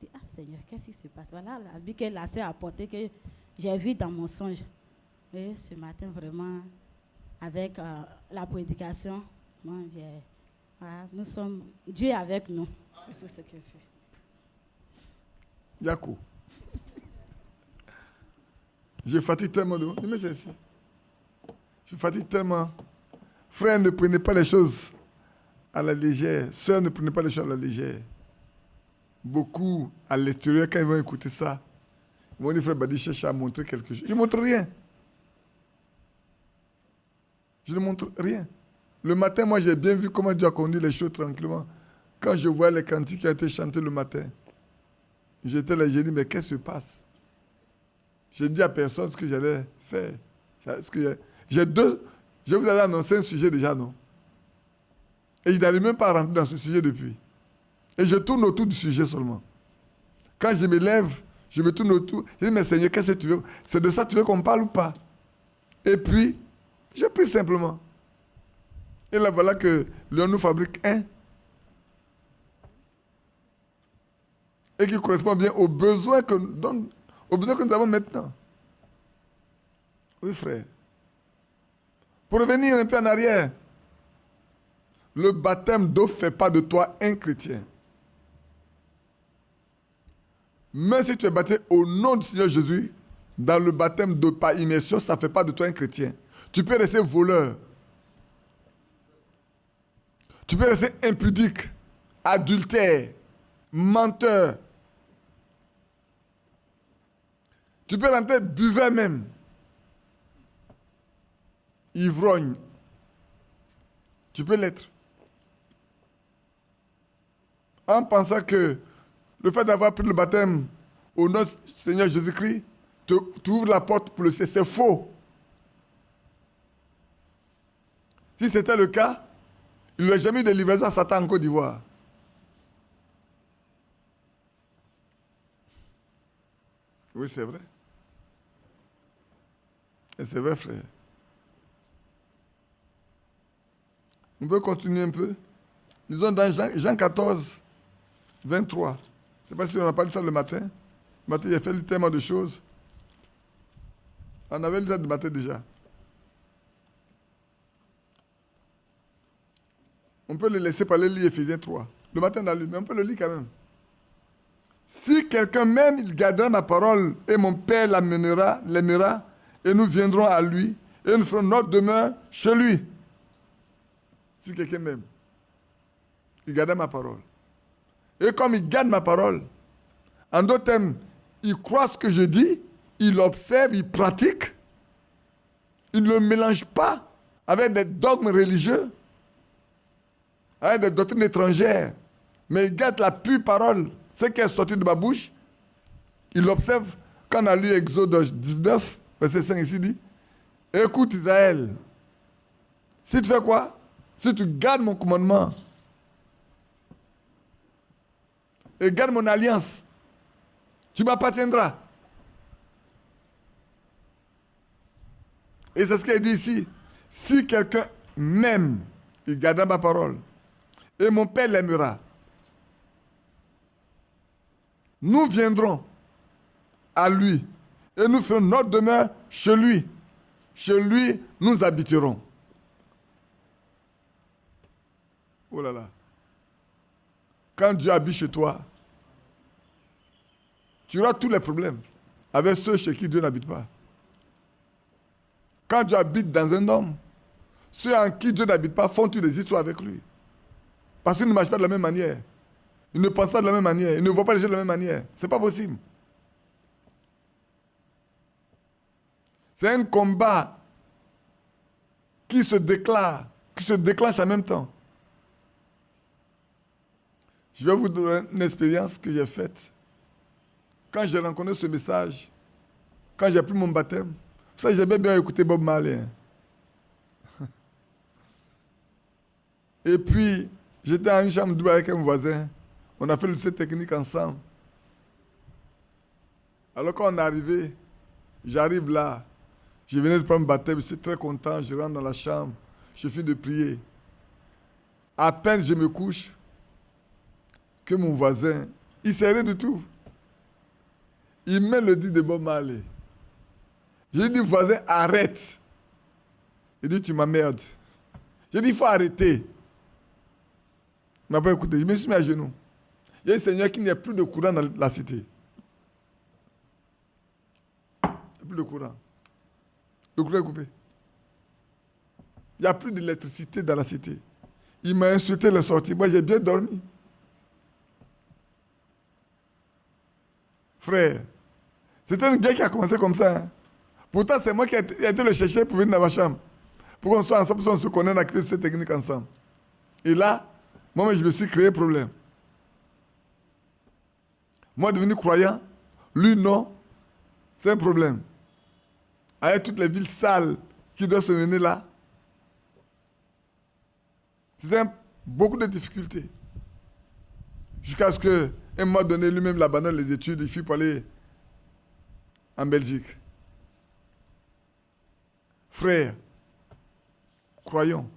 B: Je dis, ah Seigneur, qu'est-ce qui se passe? Voilà l'habit que la sœur a porté, que j'ai vu dans mon songe. Et ce matin, vraiment, avec la prédication, moi, voilà, nous sommes, Dieu est avec nous. C'est tout ce qu'il fait.
A: Yako. Je fatigue tellement de moi. Mais c'est ici. Je fatigue tellement. Frère, ne prenez pas les choses à la légère. Sœur, ne prenez pas les choses à la légère. Beaucoup, à l'extérieur, quand ils vont écouter ça, ils vont dire, frère Badi cherche à montrer quelque chose. Je ne montre rien. Je ne montre rien. Le matin, moi, j'ai bien vu comment Dieu a conduit les choses tranquillement. Quand je vois les cantiques qui ont été chantés le matin, j'étais là, j'ai dit, mais qu'est-ce qui se passe? J'ai dit à personne ce que j'allais faire. Je vous avais annoncé un sujet déjà, non? Et je n'arrive même pas à rentrer dans ce sujet depuis. Et je tourne autour du sujet seulement. Quand je me lève, je me tourne autour. Je dis, mais Seigneur, qu'est-ce que tu veux? C'est de ça que tu veux qu'on parle ou pas? Et puis, j'ai pris simplement. Et là, voilà que l'on nous fabrique un. Et qui correspond bien aux besoins que nous avons maintenant. Oui, frère. Pour revenir un peu en arrière, le baptême d'eau ne fait pas de toi un chrétien. Même si tu es baptisé au nom du Seigneur Jésus, dans le baptême d'eau par immersion, ça ne fait pas de toi un chrétien. Tu peux rester voleur. Tu peux rester impudique, adultère, menteur. Tu peux rentrer buveur même. Ivrogne. Tu peux l'être. En pensant que le fait d'avoir pris le baptême au nom du Seigneur Jésus-Christ, tu ouvres la porte pour le ciel. C'est faux. Si c'était le cas, il n'y aurait jamais eu de livraison à Satan en Côte d'Ivoire. Oui, c'est vrai. Et c'est vrai, frère. On peut continuer un peu. Disons dans Jean 14, 23. Je ne sais pas si on n'a pas lu ça le matin. Le matin, j'ai fait tellement de choses. On avait lu ça le matin déjà. On peut le laisser parler, lire Éphésiens 3. Le matin, on a lu, mais on peut le lire quand même. Si quelqu'un m'aime, il gardera ma parole, et mon Père l'aimera, et nous viendrons à lui, et nous ferons notre demeure chez lui. Si quelqu'un m'aime, il gardera ma parole. Et comme il garde ma parole, en d'autres termes, il croit ce que je dis, il observe, il pratique, il ne le mélange pas avec des dogmes religieux, avec des doctrines étrangères, mais il garde la pure parole, ce qui est sorti de ma bouche. Il observe, quand on a lu Exode 19, verset 5 ici dit, écoute Israël, si tu fais quoi? Si tu gardes mon commandement et gardes mon alliance, tu m'appartiendras. Et c'est ce qu'il dit ici. Si quelqu'un m'aime, il gardera ma parole. Et mon Père l'aimera. Nous viendrons à lui et nous ferons notre demeure chez lui. Chez lui, nous habiterons. Oh là là. Quand Dieu habite chez toi, tu auras tous les problèmes avec ceux chez qui Dieu n'habite pas. Quand Dieu habite dans un homme, ceux en qui Dieu n'habite pas font des histoires avec lui. Parce qu'ils ne marchent pas de la même manière. Ils ne pensent pas de la même manière. Ils ne voient pas les choses de la même manière. Ce n'est pas possible. C'est un combat qui se déclenche en même temps. Je vais vous donner une expérience que j'ai faite. Quand j'ai rencontré ce message, quand j'ai pris mon baptême, ça, j'aimais bien écouter Bob Marley. Et puis, j'étais en une chambre double avec un voisin. On a fait le lycée technique ensemble. Alors quand on est arrivé, j'arrive là. Je venais de prendre mon baptême, je suis très content. Je rentre dans la chambre, je finis de prier. À peine je me couche, que mon voisin, il ne sait rien du tout. Il met le dit de Bob Marley. J'ai dit, voisin, arrête. Il dit, tu m'emmerdes. J'ai dit, il faut arrêter. Il ne m'a pas écouté. Je me suis mis à genoux. Il y a un Seigneur qui n'y a plus de courant dans la cité. Il n'y a plus de courant. Le courant est coupé. Il n'y a plus d'électricité dans la cité. Il m'a insulté le sortir. Moi, j'ai bien dormi. Frère, c'était un gars qui a commencé comme ça. Hein. Pourtant, c'est moi qui ai été le chercher pour venir dans ma chambre. Pour qu'on soit ensemble, pour qu'on se connaisse, on a créé cette technique ensemble. Et là, moi, je me suis créé problème. Moi, devenu croyant, lui, non, c'est un problème. Avec toutes les villes sales qui doivent se mener là, c'était beaucoup de difficultés. Jusqu'à ce qu'à un moment donné, lui-même, il abandonne les études, il fit pour aller en Belgique. Frères, croyons.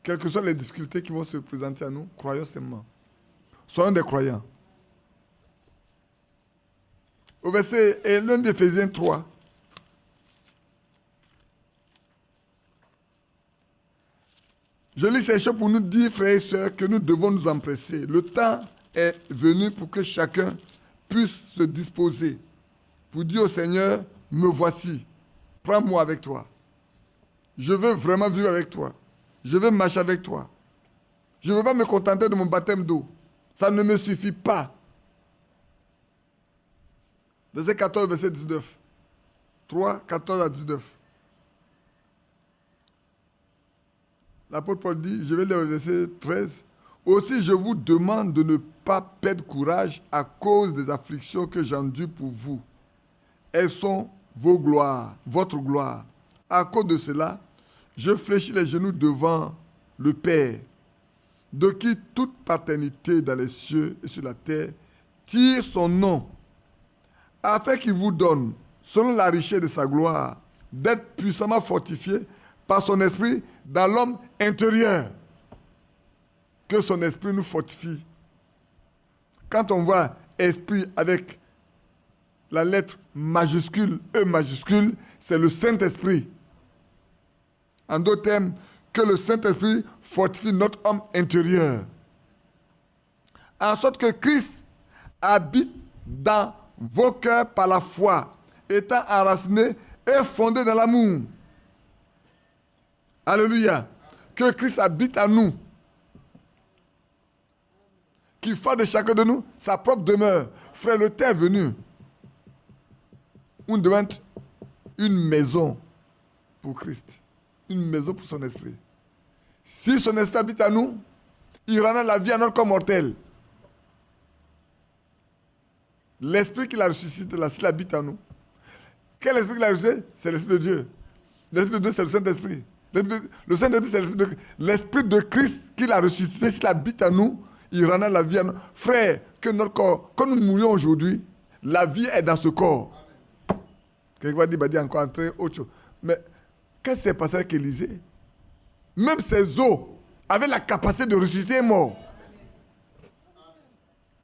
A: Quelles que soient les difficultés qui vont se présenter à nous, croyons seulement. Soyons des croyants. Au verset, et l'un d'Éphésiens 3. Je lis ces choses pour nous dire, frères et sœurs, que nous devons nous empresser. Le temps est venu pour que chacun puisse se disposer. Pour dire au Seigneur, me voici, prends-moi avec toi. Je veux vraiment vivre avec toi. Je veux marcher avec toi. Je ne veux pas me contenter de mon baptême d'eau. Ça ne me suffit pas. Verset 14, verset 19. 3, 14 à 19. L'apôtre Paul dit, je vais lire le verset 13. Aussi, je vous demande de ne pas perdre courage à cause des afflictions que j'endure pour vous. Elles sont vos gloires, votre gloire. À cause de cela, je fléchis les genoux devant le Père, de qui toute paternité dans les cieux et sur la terre tire son nom, afin qu'il vous donne, selon la richesse de sa gloire, d'être puissamment fortifié par son esprit dans l'homme intérieur. Que son esprit nous fortifie. Quand on voit esprit avec la lettre majuscule, E majuscule, c'est le Saint-Esprit. En d'autres termes, que le Saint-Esprit fortifie notre homme intérieur. En sorte que Christ habite dans vos cœurs par la foi, étant enraciné et fondé dans l'amour. Alléluia. Que Christ habite en nous. Qu'il fasse de chacun de nous sa propre demeure. Frère, le temps est venu. On demande une maison pour Christ. Une maison pour son esprit. Si son esprit habite en nous, il rendra la vie à notre corps mortel. L'esprit qu'il a ressuscité là, s'il habite en nous, Quel esprit qu'il a reçu? C'est l'Esprit de Dieu. L'Esprit de Dieu, c'est le Saint-Esprit. Le Saint-Esprit, c'est l'Esprit de Christ qu'il a ressuscité. S'il habite en nous, il rendra la vie à nous. Frère, que notre corps, quand nous mourons aujourd'hui, la vie est dans ce corps. Quelqu'un va dire encore autre chose. Mais qu'est-ce qui s'est passé avec Élisée? Même ses os avaient la capacité de ressusciter un mort.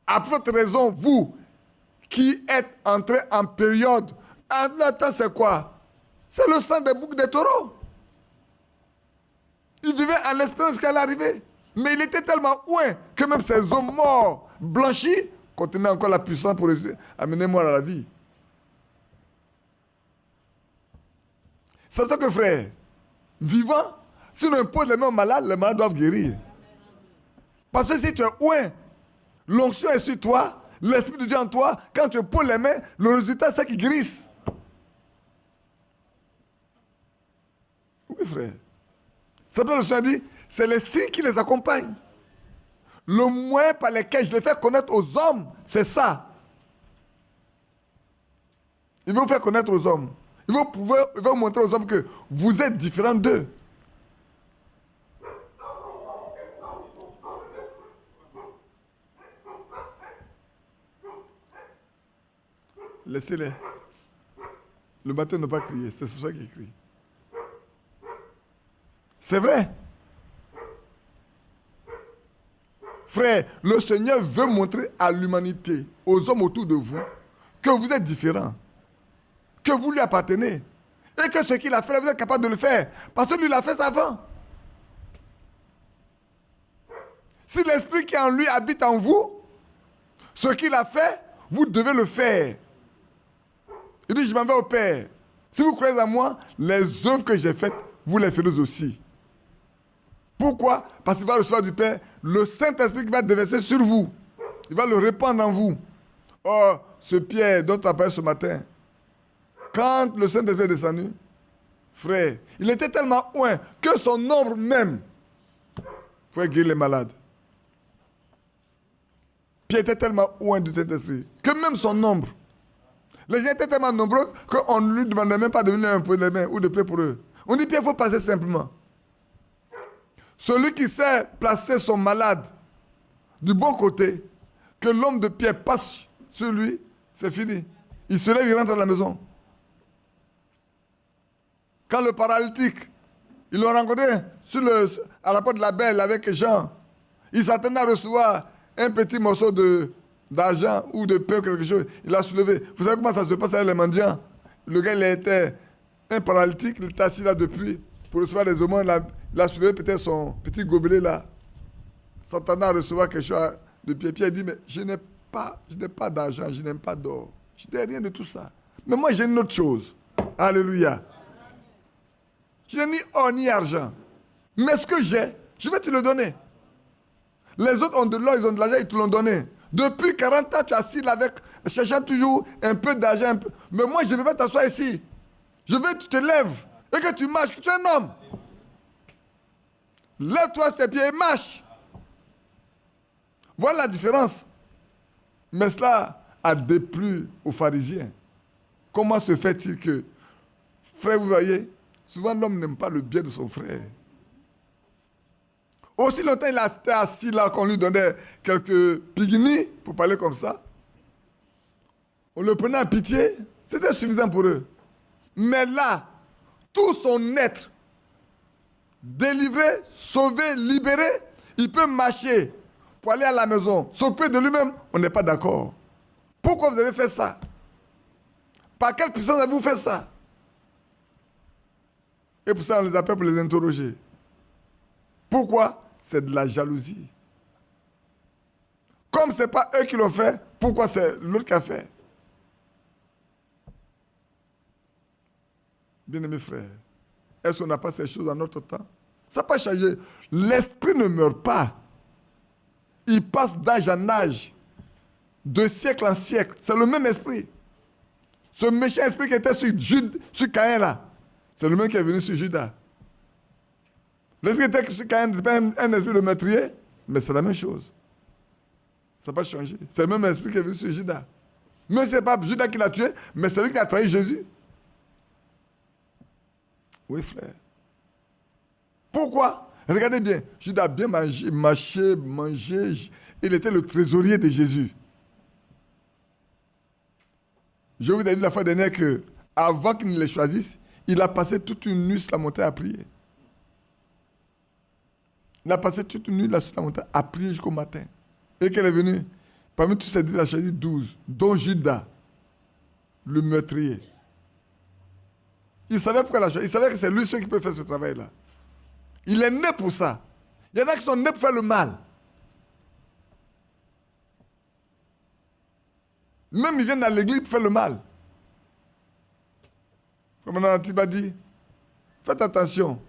A: À votre raison, vous qui êtes entrés en période, en temps, c'est quoi? C'est le sang des boucs des taureaux. Il vivait en espérance qu'elle arrivait. Mais il était tellement loin que même ses os morts, blanchis, contenaient encore la puissance pour amener moi à la vie. C'est ça que frère, vivant, si on impose les mains aux malades, les malades doivent guérir. Parce que si tu es loin, l'onction est sur toi, l'Esprit de Dieu en toi, quand tu poses les mains, le résultat c'est qu'il guérisse. Oui frère. C'est pour ça que le Seigneur dit, c'est les signes qui les accompagnent. Le moyen par lequel je les fais connaître aux hommes, c'est ça. Il veut vous faire connaître aux hommes. Il veut vous montrer aux hommes que vous êtes différents d'eux. Laissez-les. Le matin ne pas crier, c'est ce soir qui crie. C'est vrai. Frère, le Seigneur veut montrer à l'humanité, aux hommes autour de vous, que vous êtes différents, que vous lui appartenez, et que ce qu'il a fait, vous êtes capable de le faire, parce que lui, il a fait ça avant. Si l'Esprit qui est en lui habite en vous, ce qu'il a fait, vous devez le faire. Il dit, je m'en vais au Père. Si vous croyez en moi, les œuvres que j'ai faites, vous les ferez aussi. Pourquoi? Parce qu'il va recevoir du Père le Saint-Esprit qui va déverser sur vous. Il va le répandre en vous. Oh, ce Pierre dont tu as parlé ce matin, quand le Saint-Esprit est descendu, frère, il était tellement loin que son ombre même pouvait guérir les malades. Pierre était tellement loin du Saint-Esprit que même son ombre, les gens étaient tellement nombreux qu'on ne lui demandait même pas de venir un peu les mains ou de prier pour eux. On dit Pierre, il faut passer simplement. Celui qui sait placer son malade du bon côté, que l'homme de Pierre passe sur lui, c'est fini. Il se lève, il rentre à la maison. Quand le paralytique, ils l'ont rencontré à la porte de la Belle avec Jean, il s'attendait à recevoir un petit morceau d'argent ou de pain ou quelque chose. Il a soulevé. Vous savez comment ça se passe avec les mendiants? Le gars, il était un paralytique, il était assis là depuis pour recevoir les aumônes. Il a soulevé peut-être son petit gobelet là, s'attendant à recevoir quelque chose de Pierre. Pierre dit, mais je n'ai pas d'argent, je n'ai pas d'or. Je n'ai rien de tout ça. Mais moi, j'ai une autre chose. Alléluia. Je n'ai ni or ni argent. Mais ce que j'ai, je vais te le donner. Les autres ont de l'or, ils ont de l'argent, ils te l'ont donné. Depuis 40 ans, tu es assis là avec, cherchant toujours un peu d'argent. Mais moi, je ne vais pas t'asseoir ici. Je veux que tu te lèves et que tu marches, que tu es un homme. Lève-toi sur tes pieds et marche. Voilà la différence. Mais cela a déplu aux pharisiens. Comment se fait-il que, frère, vous voyez, souvent l'homme n'aime pas le bien de son frère. Aussi longtemps il a été assis là qu'on lui donnait quelques piguinis, pour parler comme ça. On le prenait en pitié, c'était suffisant pour eux. Mais là, tout son être, délivré, sauvé, libéré, il peut marcher pour aller à la maison, s'occuper de lui-même, on n'est pas d'accord. Pourquoi vous avez fait ça? Par quelle puissance avez-vous fait ça? Et pour ça, on les appelle pour les interroger. Pourquoi? C'est de la jalousie. Comme ce n'est pas eux qui l'ont fait, pourquoi c'est l'autre qui a fait? Bien-aimés frères, est-ce qu'on n'a pas ces choses en notre temps? Ça n'a pas changé. L'esprit ne meurt pas. Il passe d'âge en âge, de siècle en siècle. C'est le même esprit. Ce méchant esprit qui était sur Caïn là, c'est le même qui est venu sur Judas. L'esprit qui était sur Caïn n'était pas un esprit de meurtrier, mais c'est la même chose. Ça n'a pas changé. C'est le même esprit qui est venu sur Judas. Mais ce n'est pas Judas qui l'a tué, mais c'est lui qui a trahi Jésus. Oui, frère. Pourquoi? Regardez bien. Judas a bien mangé. Il était le trésorier de Jésus. Je vous ai dit la fois dernière que, avant qu'il ne les choisisse, il a passé toute une nuit sur la montagne à prier. Il a passé toute une nuit sur la montagne à prier jusqu'au matin. Et qu'elle est venue, parmi tous ces 10, il a choisi 12, dont Judas, le meurtrier. Il savait pourquoi il a choisi. Il savait que c'est lui seul qui peut faire ce travail-là. Il est né pour ça. Il y en a qui sont nés pour faire le mal. Même ils viennent à l'église pour faire le mal. Comme Antiba dit, faites attention.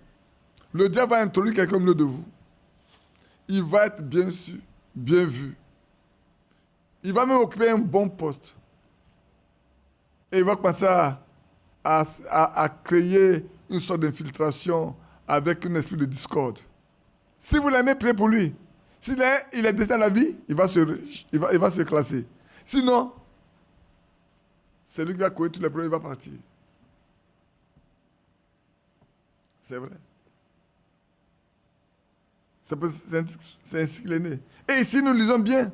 A: Le diable va introduire quelqu'un au milieu de vous. Il va être bien su, bien vu. Il va même occuper un bon poste. Et il va commencer à créer une sorte d'infiltration avec un esprit de discorde. Si vous l'aimez, priez pour lui. S'il est destiné à la vie, il va se classer. Sinon, c'est lui qui va courir tous les problèmes, il va partir. C'est vrai. C'est ainsi qu'il est né. Et ici, nous lisons bien.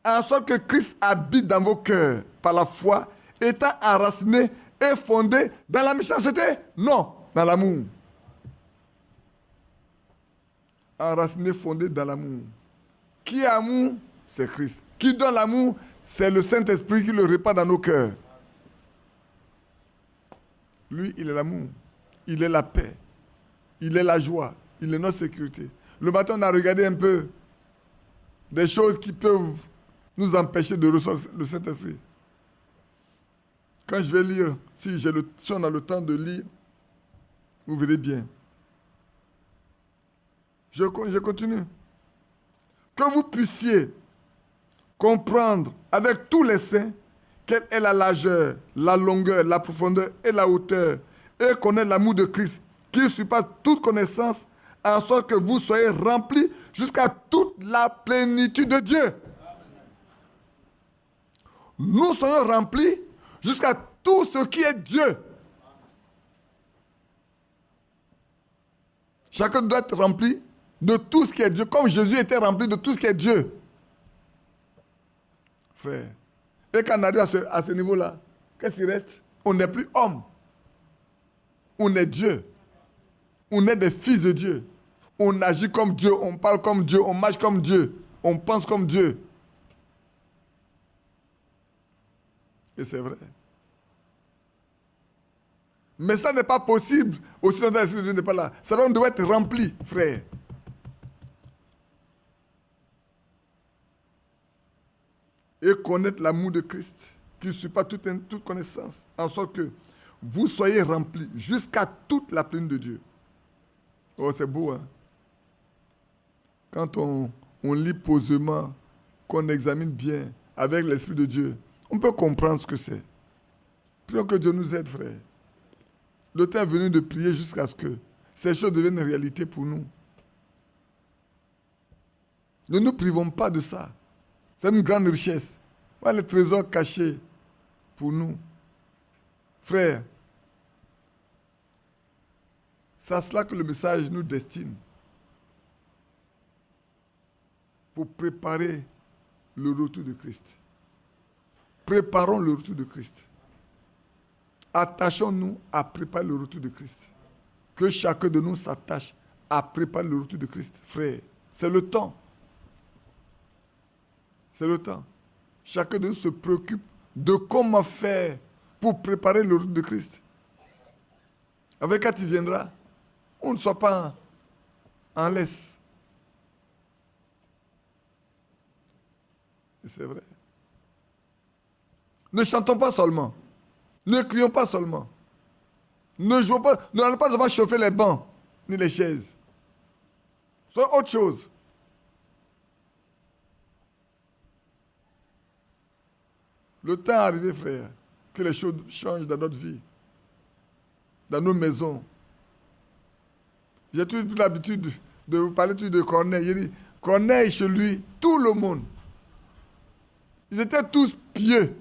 A: En sorte que Christ habite dans vos cœurs par la foi, étant enraciné et fondé dans la méchanceté? Non, dans l'amour. Enraciné, fondé dans l'amour. Qui est amour? C'est Christ. Qui donne l'amour? C'est le Saint-Esprit qui le répand dans nos cœurs. Lui, il est l'amour. Il est la paix. Il est la joie. Il est notre sécurité. Le matin, on a regardé un peu des choses qui peuvent nous empêcher de recevoir le Saint-Esprit. Quand je vais lire, si on a le temps de lire, vous verrez bien. Je continue. Que vous puissiez comprendre avec tous les saints quelle est la largeur, la longueur, la profondeur et la hauteur, et connaître l'amour de Christ, qui surpasse toute connaissance, en sorte que vous soyez remplis jusqu'à toute la plénitude de Dieu. Nous soyons remplis jusqu'à tout ce qui est Dieu. Chacun doit être rempli de tout ce qui est Dieu, comme Jésus était rempli de tout ce qui est Dieu. Frère, et quand on arrive à ce niveau-là, qu'est-ce qui reste? On n'est plus homme. On est Dieu. On est des fils de Dieu. On agit comme Dieu, on parle comme Dieu, on marche comme Dieu, on pense comme Dieu. Et c'est vrai. Mais ça n'est pas possible aussi longtemps que l'Esprit de Dieu n'est pas là. Ça doit être rempli, frère. Et connaître l'amour de Christ, qui surpasse toute connaissance, en sorte que vous soyez remplis jusqu'à toute la plénitude de Dieu. Oh, c'est beau, hein? Quand on lit posément, qu'on examine bien avec l'Esprit de Dieu, on peut comprendre ce que c'est. Prions que Dieu nous aide, frère. Le temps est venu de prier jusqu'à ce que ces choses deviennent une réalité pour nous. Ne nous privons pas de ça. C'est une grande richesse. Voilà le trésor caché pour nous. Frère, c'est à cela que le message nous destine. Pour préparer le retour de Christ. Préparons le retour de Christ. Attachons-nous à préparer le retour de Christ. Que chacun de nous s'attache à préparer le retour de Christ. Frère, c'est le temps. C'est le temps. Chacun de nous se préoccupe de comment faire pour préparer le retour de Christ. Avec quand il viendra, on ne soit pas en laisse. Et c'est vrai. Ne chantons pas seulement. Ne crions pas seulement. Ne jouons pas. N'allons pas seulement chauffer les bancs ni les chaises. C'est autre chose. Le temps est arrivé, frère, que les choses changent dans notre vie, dans nos maisons. J'ai toujours l'habitude de vous parler de Corneille. J'ai dit, Corneille, chez lui, tout le monde, ils étaient tous pieux.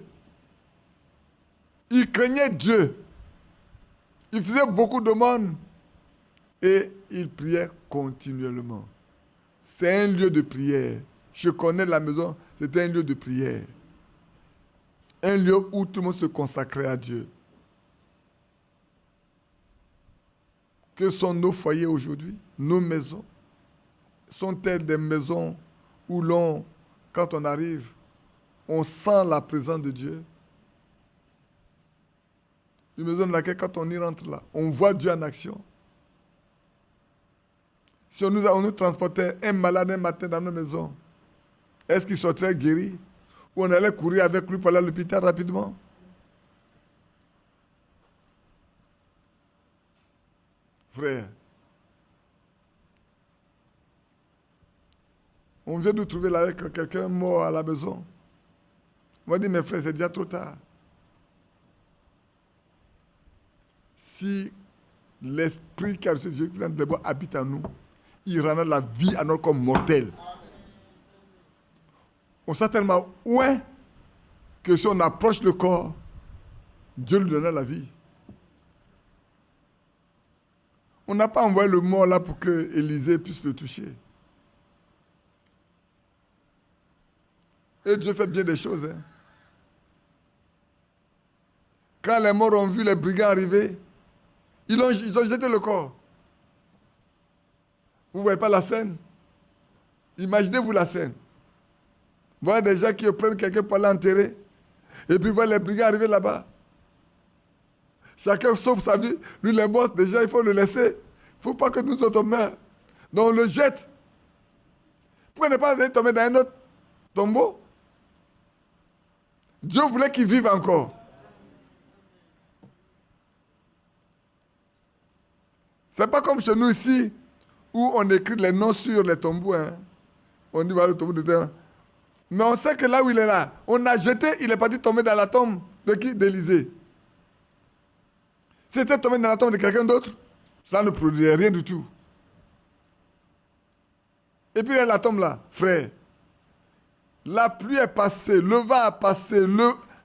A: Ils craignaient Dieu. Il faisait beaucoup de monde et il priait continuellement. C'est un lieu de prière. Je connais la maison, c'était un lieu de prière. Un lieu où tout le monde se consacrait à Dieu. Que sont nos foyers aujourd'hui? Nos maisons? Sont-elles des maisons où quand on arrive, on sent la présence de Dieu? Une maison dans laquelle, quand on y rentre là, on voit Dieu en action. Si on nous transportait un malade un matin dans nos maisons, est-ce qu'il sortirait guéri? Ou on allait courir avec lui pour aller à l'hôpital rapidement? Frère, on vient de trouver là avec quelqu'un mort à la maison. On m'a dit, mes frères, c'est déjà trop tard. Si l'esprit qui a reçu Jésus habite en nous, il rendra la vie à notre corps mortel. On sent tellement loin que si on approche le corps, Dieu lui donnera la vie. On n'a pas envoyé le mort là pour que Élisée puisse le toucher. Et Dieu fait bien des choses. Hein. Quand les morts ont vu les brigands arriver, ils ont jeté le corps. Vous ne voyez pas la scène? Imaginez-vous la scène. Vous voyez des gens qui prennent quelqu'un pour l'enterrer. Et puis vous voyez les brigands arriver là-bas. Chacun sauve sa vie. Lui, les morts, déjà, il faut le laisser. Il ne faut pas que nous autres meurions. Donc on le jette. Pourquoi ne pas aller tomber dans un autre tombeau? Dieu voulait qu'il vive encore. Ce n'est pas comme chez nous ici, où on écrit les noms sur les tombeaux. Hein. On dit, voilà le tombeau de terre. Mais on sait que là où il est là, on a jeté, il est parti tomber dans la tombe de qui? D'Élisée. S'il était tombé dans la tombe de quelqu'un d'autre, ça ne produirait rien du tout. Et puis la tombe là, frère, la pluie est passée, le vent a passé,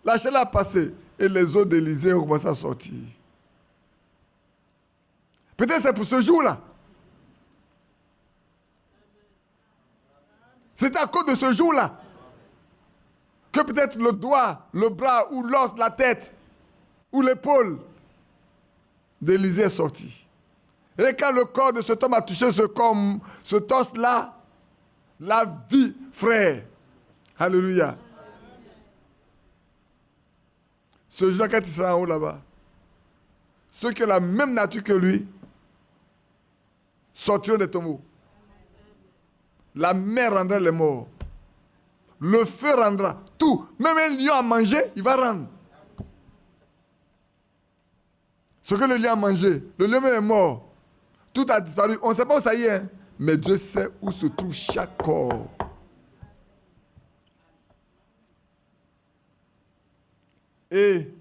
A: la chaleur a passé, et les eaux d'Élisée ont commencé à sortir. Peut-être c'est pour ce jour-là. C'est à cause de ce jour-là que peut-être le doigt, le bras, ou l'os, la tête, ou l'épaule d'Élisée est sorti. Et quand le corps de cet homme a touché ce torse-là, la vie, frère. Alléluia. Ce jour-là, quand il sera en haut là-bas, ceux qui ont la même nature que lui sortiront des tombeaux. La mer rendra les morts. Le feu rendra tout. Même un lion à manger, il va rendre. Ce que le lion a mangé, le lion même est mort. Tout a disparu. On ne sait pas où ça y est. Hein? Mais Dieu sait où se trouve chaque corps. Et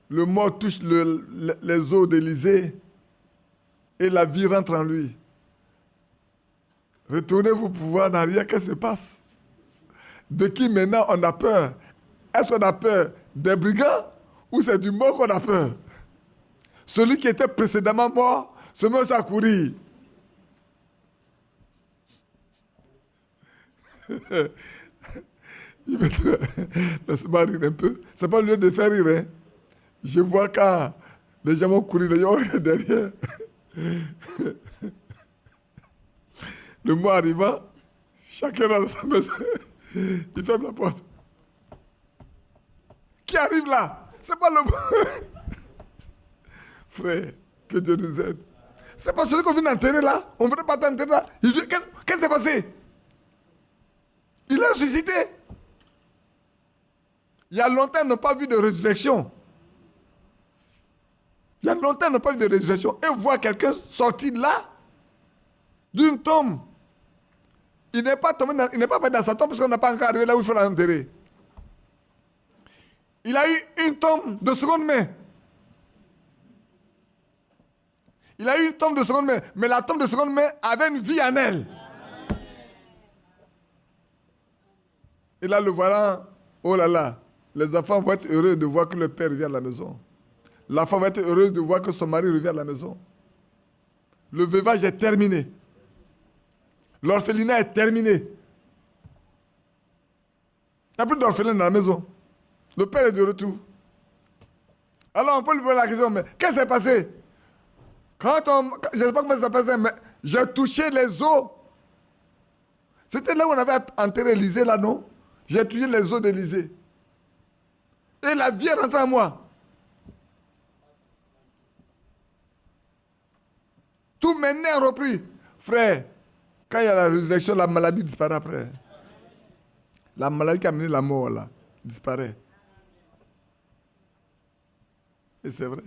A: le mort touche les os d'Élisée et la vie rentre en lui. Retournez-vous pour voir en arrière, qu'est-ce qui se passe? De qui maintenant on a peur? Est-ce qu'on a peur des brigands ou c'est du mort qu'on a peur? Celui qui était précédemment mort se met à courir. Laisse-moi rire un peu. Ce n'est pas le lieu de faire rire. Hein. Je vois quand les gens vont courir, les gens derrière. Le mois arrivant, chacun dans sa maison, il ferme la porte. Qui arrive là? C'est pas le mot. Frère, que Dieu nous aide. C'est pas celui qu'on vient d'enterrer là. On ne voudrait pas t'enterrer là. Qu'est-ce qui s'est passé? Il est ressuscité. Il y a longtemps, on n'a pas vu de résurrection. Il y a longtemps, on n'a pas vu de résurrection. Et voir quelqu'un sorti de là, d'une tombe. Il n'est pas tombé il n'est pas dans sa tombe parce qu'on n'a pas encore arrivé là où il faut l'enterrer. Il a eu une tombe de seconde main. Il a eu une tombe de seconde main, mais la tombe de seconde main avait une vie en elle. Et là, le voilà, oh là là, les enfants vont être heureux de voir que le père vient à la maison. La femme va être heureuse de voir que son mari revient à la maison. Le veuvage est terminé. L'orphelinat est terminé. Il n'y a plus d'orphelin dans la maison. Le père est de retour. Alors on peut lui poser la question, mais qu'est-ce qui s'est passé? Je ne sais pas comment ça s'est passé, mais j'ai touché les os. C'était là où on avait enterré Élysée, là, non? J'ai touché les os d'Élysée. Et la vie est rentrée en moi. Tous mes nerfs ont repris. Frère, quand il y a la résurrection, la maladie disparaît après. La maladie qui a amené la mort, là, disparaît. Et c'est vrai.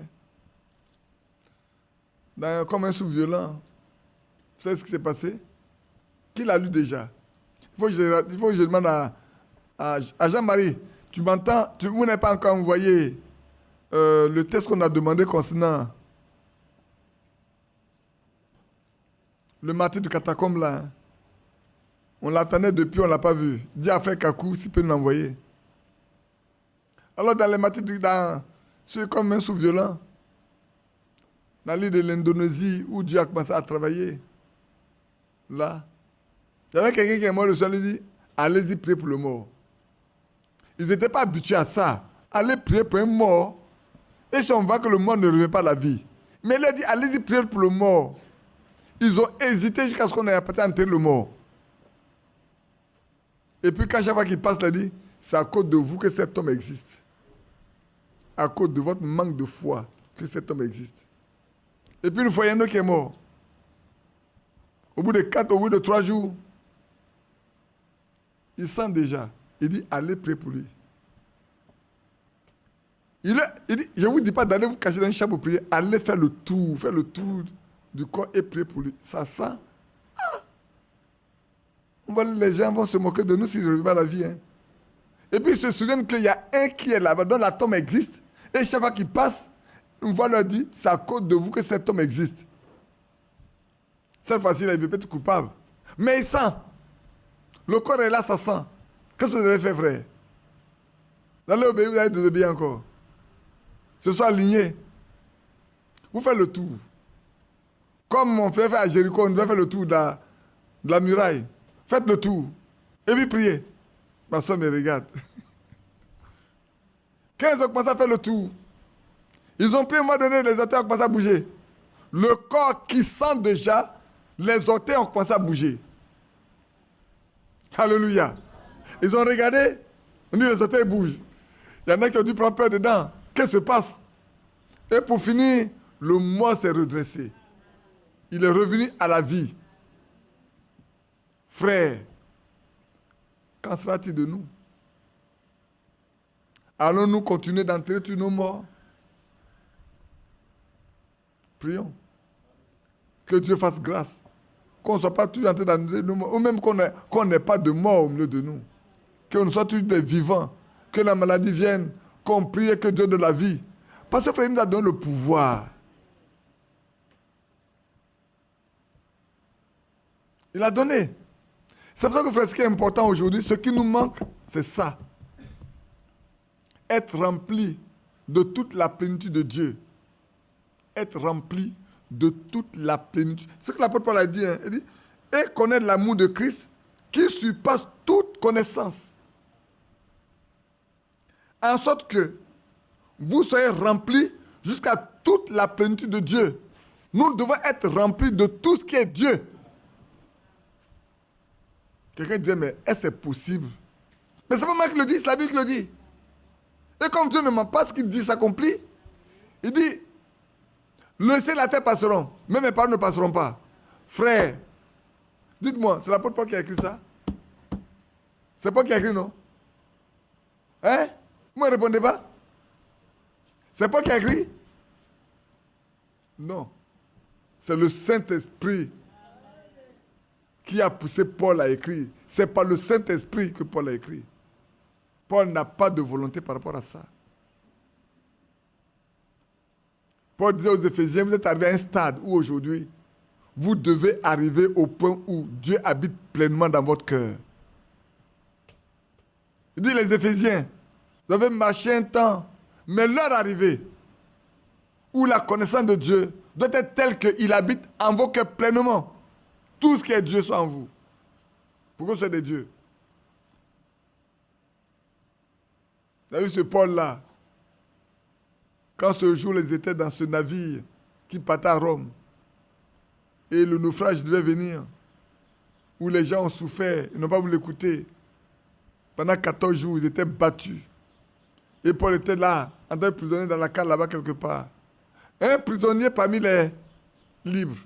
A: Comme un sou violent. Vous savez ce qui s'est passé? Qui l'a lu déjà? Il faut que je demande à Jean-Marie. Tu m'entends? Vous n'avez pas encore envoyé le test qu'on a demandé concernant le martyr du catacombe là. Hein. On l'attendait depuis, on ne l'a pas vu. Dis à Frère Kakou s'il peut nous l'envoyer. Alors dans les martyrs, c'est comme un sou violent. Dans l'île de l'Indonésie, où Dieu a commencé à travailler. Là. Il y avait quelqu'un qui est mort, le Seigneur lui dit, allez-y prier pour le mort. Ils n'étaient pas habitués à ça. Allez prier pour un mort. Et si on voit que le mort ne revient pas à la vie. Mais il a dit, allez-y prier pour le mort. Ils ont hésité jusqu'à ce qu'on ait apporté à enterrer le mort. Et puis quand chaque fois qu'il passe, il a dit, c'est à cause de vous que cet homme existe. À cause de votre manque de foi que cet homme existe. Et puis, une fois, il y en a un qui est mort. Au bout de 3 jours, il sent déjà. Il dit, allez prier pour lui. Il dit, je ne vous dis pas d'aller vous cacher dans une chambre pour prier. Allez faire le tour du corps et prier pour lui. Ça sent. Les gens vont se moquer de nous s'ils ne reviennent pas à la vie. Hein. Et puis, ils se souviennent qu'il y a un qui est là-bas, dont la tombe existe. Et chaque fois qu'il passe, on va leur dire, c'est à cause de vous que cet homme existe. Cette fois-ci, il veut être coupable. Mais il sent. Le corps est là, ça sent. Qu'est-ce que vous avez fait, frère? Vous allez obéir, vous allez désobéir encore. Ce soit aligné. Vous faites le tour. Comme on fait à Jéricho, on doit faire le tour de la muraille. Faites le tour. Et puis priez. Ma soeur me regarde. Quand ils ont commencé à faire le tour, ils ont pris un moment donné, les orteils ont commencé à bouger. Le corps qui sent déjà, les orteils ont commencé à bouger. Alléluia. Ils ont regardé, on dit les orteils bougent. Il y en a qui ont dû prendre peur dedans. Qu'est-ce qui se passe? Et pour finir, le mort s'est redressé. Il est revenu à la vie. Frère, qu'en sera-t-il de nous? Allons-nous continuer d'enterrer tous nos morts? Prions. Que Dieu fasse grâce. Qu'on ne soit pas toujours en train d'enterrer nos morts. Ou même qu'on n'ait pas de mort au milieu de nous. Qu'on soit toujours des vivants. Que la maladie vienne. Qu'on prie que Dieu donne la vie. Parce que frère, il nous a donné le pouvoir. Il a donné. C'est pour ça que frère, ce qui est important aujourd'hui, ce qui nous manque, c'est ça. Être rempli de toute la plénitude de Dieu. Être rempli de toute la plénitude. C'est ce que l'apôtre Paul a dit. Hein. Il dit, et connaître l'amour de Christ qui surpasse toute connaissance. En sorte que vous soyez remplis jusqu'à toute la plénitude de Dieu. Nous devons être remplis de tout ce qui est Dieu. Quelqu'un disait, mais est-ce que c'est possible? Mais c'est pas moi qui le dis, c'est la Bible qui le dit. Et comme Dieu ne ment pas, ce qu'il dit s'accomplit. Il dit, le ciel et la terre passeront, mais mes paroles ne passeront pas. Frère, dites-moi, c'est l'apôtre Paul qui a écrit ça? C'est Paul qui a écrit, non? Hein? Vous ne me répondez pas? C'est Paul qui a écrit? Non. C'est le Saint-Esprit qui a poussé Paul à écrire. C'est par le Saint-Esprit que Paul a écrit. Paul n'a pas de volonté par rapport à ça. Paul disait aux Éphésiens, vous êtes arrivés à un stade où aujourd'hui, vous devez arriver au point où Dieu habite pleinement dans votre cœur. Il dit les Éphésiens, vous avez marché un temps, mais l'heure arrivée ou la connaissance de Dieu doit être telle qu'il habite en vos cœurs pleinement. Tout ce qui est Dieu soit en vous. Pour que vous soyez des dieux. Vous avez vu ce Paul-là, quand ce jour ils étaient dans ce navire qui partait à Rome, et le naufrage devait venir, où les gens ont souffert, ils n'ont pas voulu l'écouter. Pendant 14 jours, ils étaient battus. Et Paul était là, en tant que prisonnier dans la cale là-bas quelque part. Un prisonnier parmi les libres,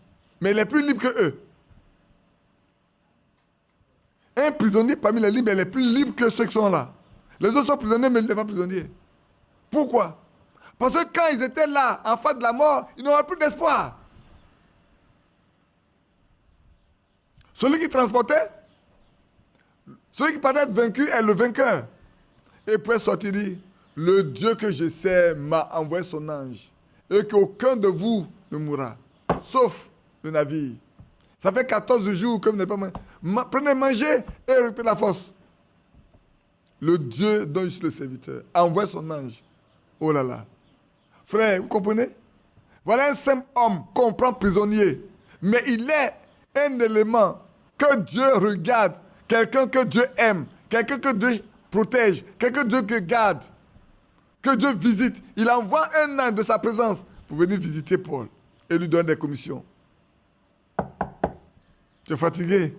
A: mais il est plus libre que eux. Un prisonnier parmi les libres, il est plus libre que ceux qui sont là. Les autres sont prisonniers, mais ils ne sont pas prisonniers. Pourquoi? Parce que quand ils étaient là, en face de la mort, ils n'auraient plus d'espoir. Celui qui transportait, celui qui paraît être vaincu est le vainqueur. Et puis sortir dit, le Dieu que je sais m'a envoyé son ange, et qu'aucun de vous ne mourra, sauf le navire. Ça fait 14 jours que vous n'avez pas mangé. Prenez manger et reprenez la force. Le Dieu dont je suis le serviteur envoie son ange. Oh là là. Frère, vous comprenez? Voilà un simple homme qu'on prend prisonnier. Mais il est un élément que Dieu regarde. Quelqu'un que Dieu aime. Quelqu'un que Dieu protège. Quelqu'un que Dieu garde. Que Dieu visite. Il envoie un ange de sa présence pour venir visiter Paul et lui donner des commissions. Tu es fatigué?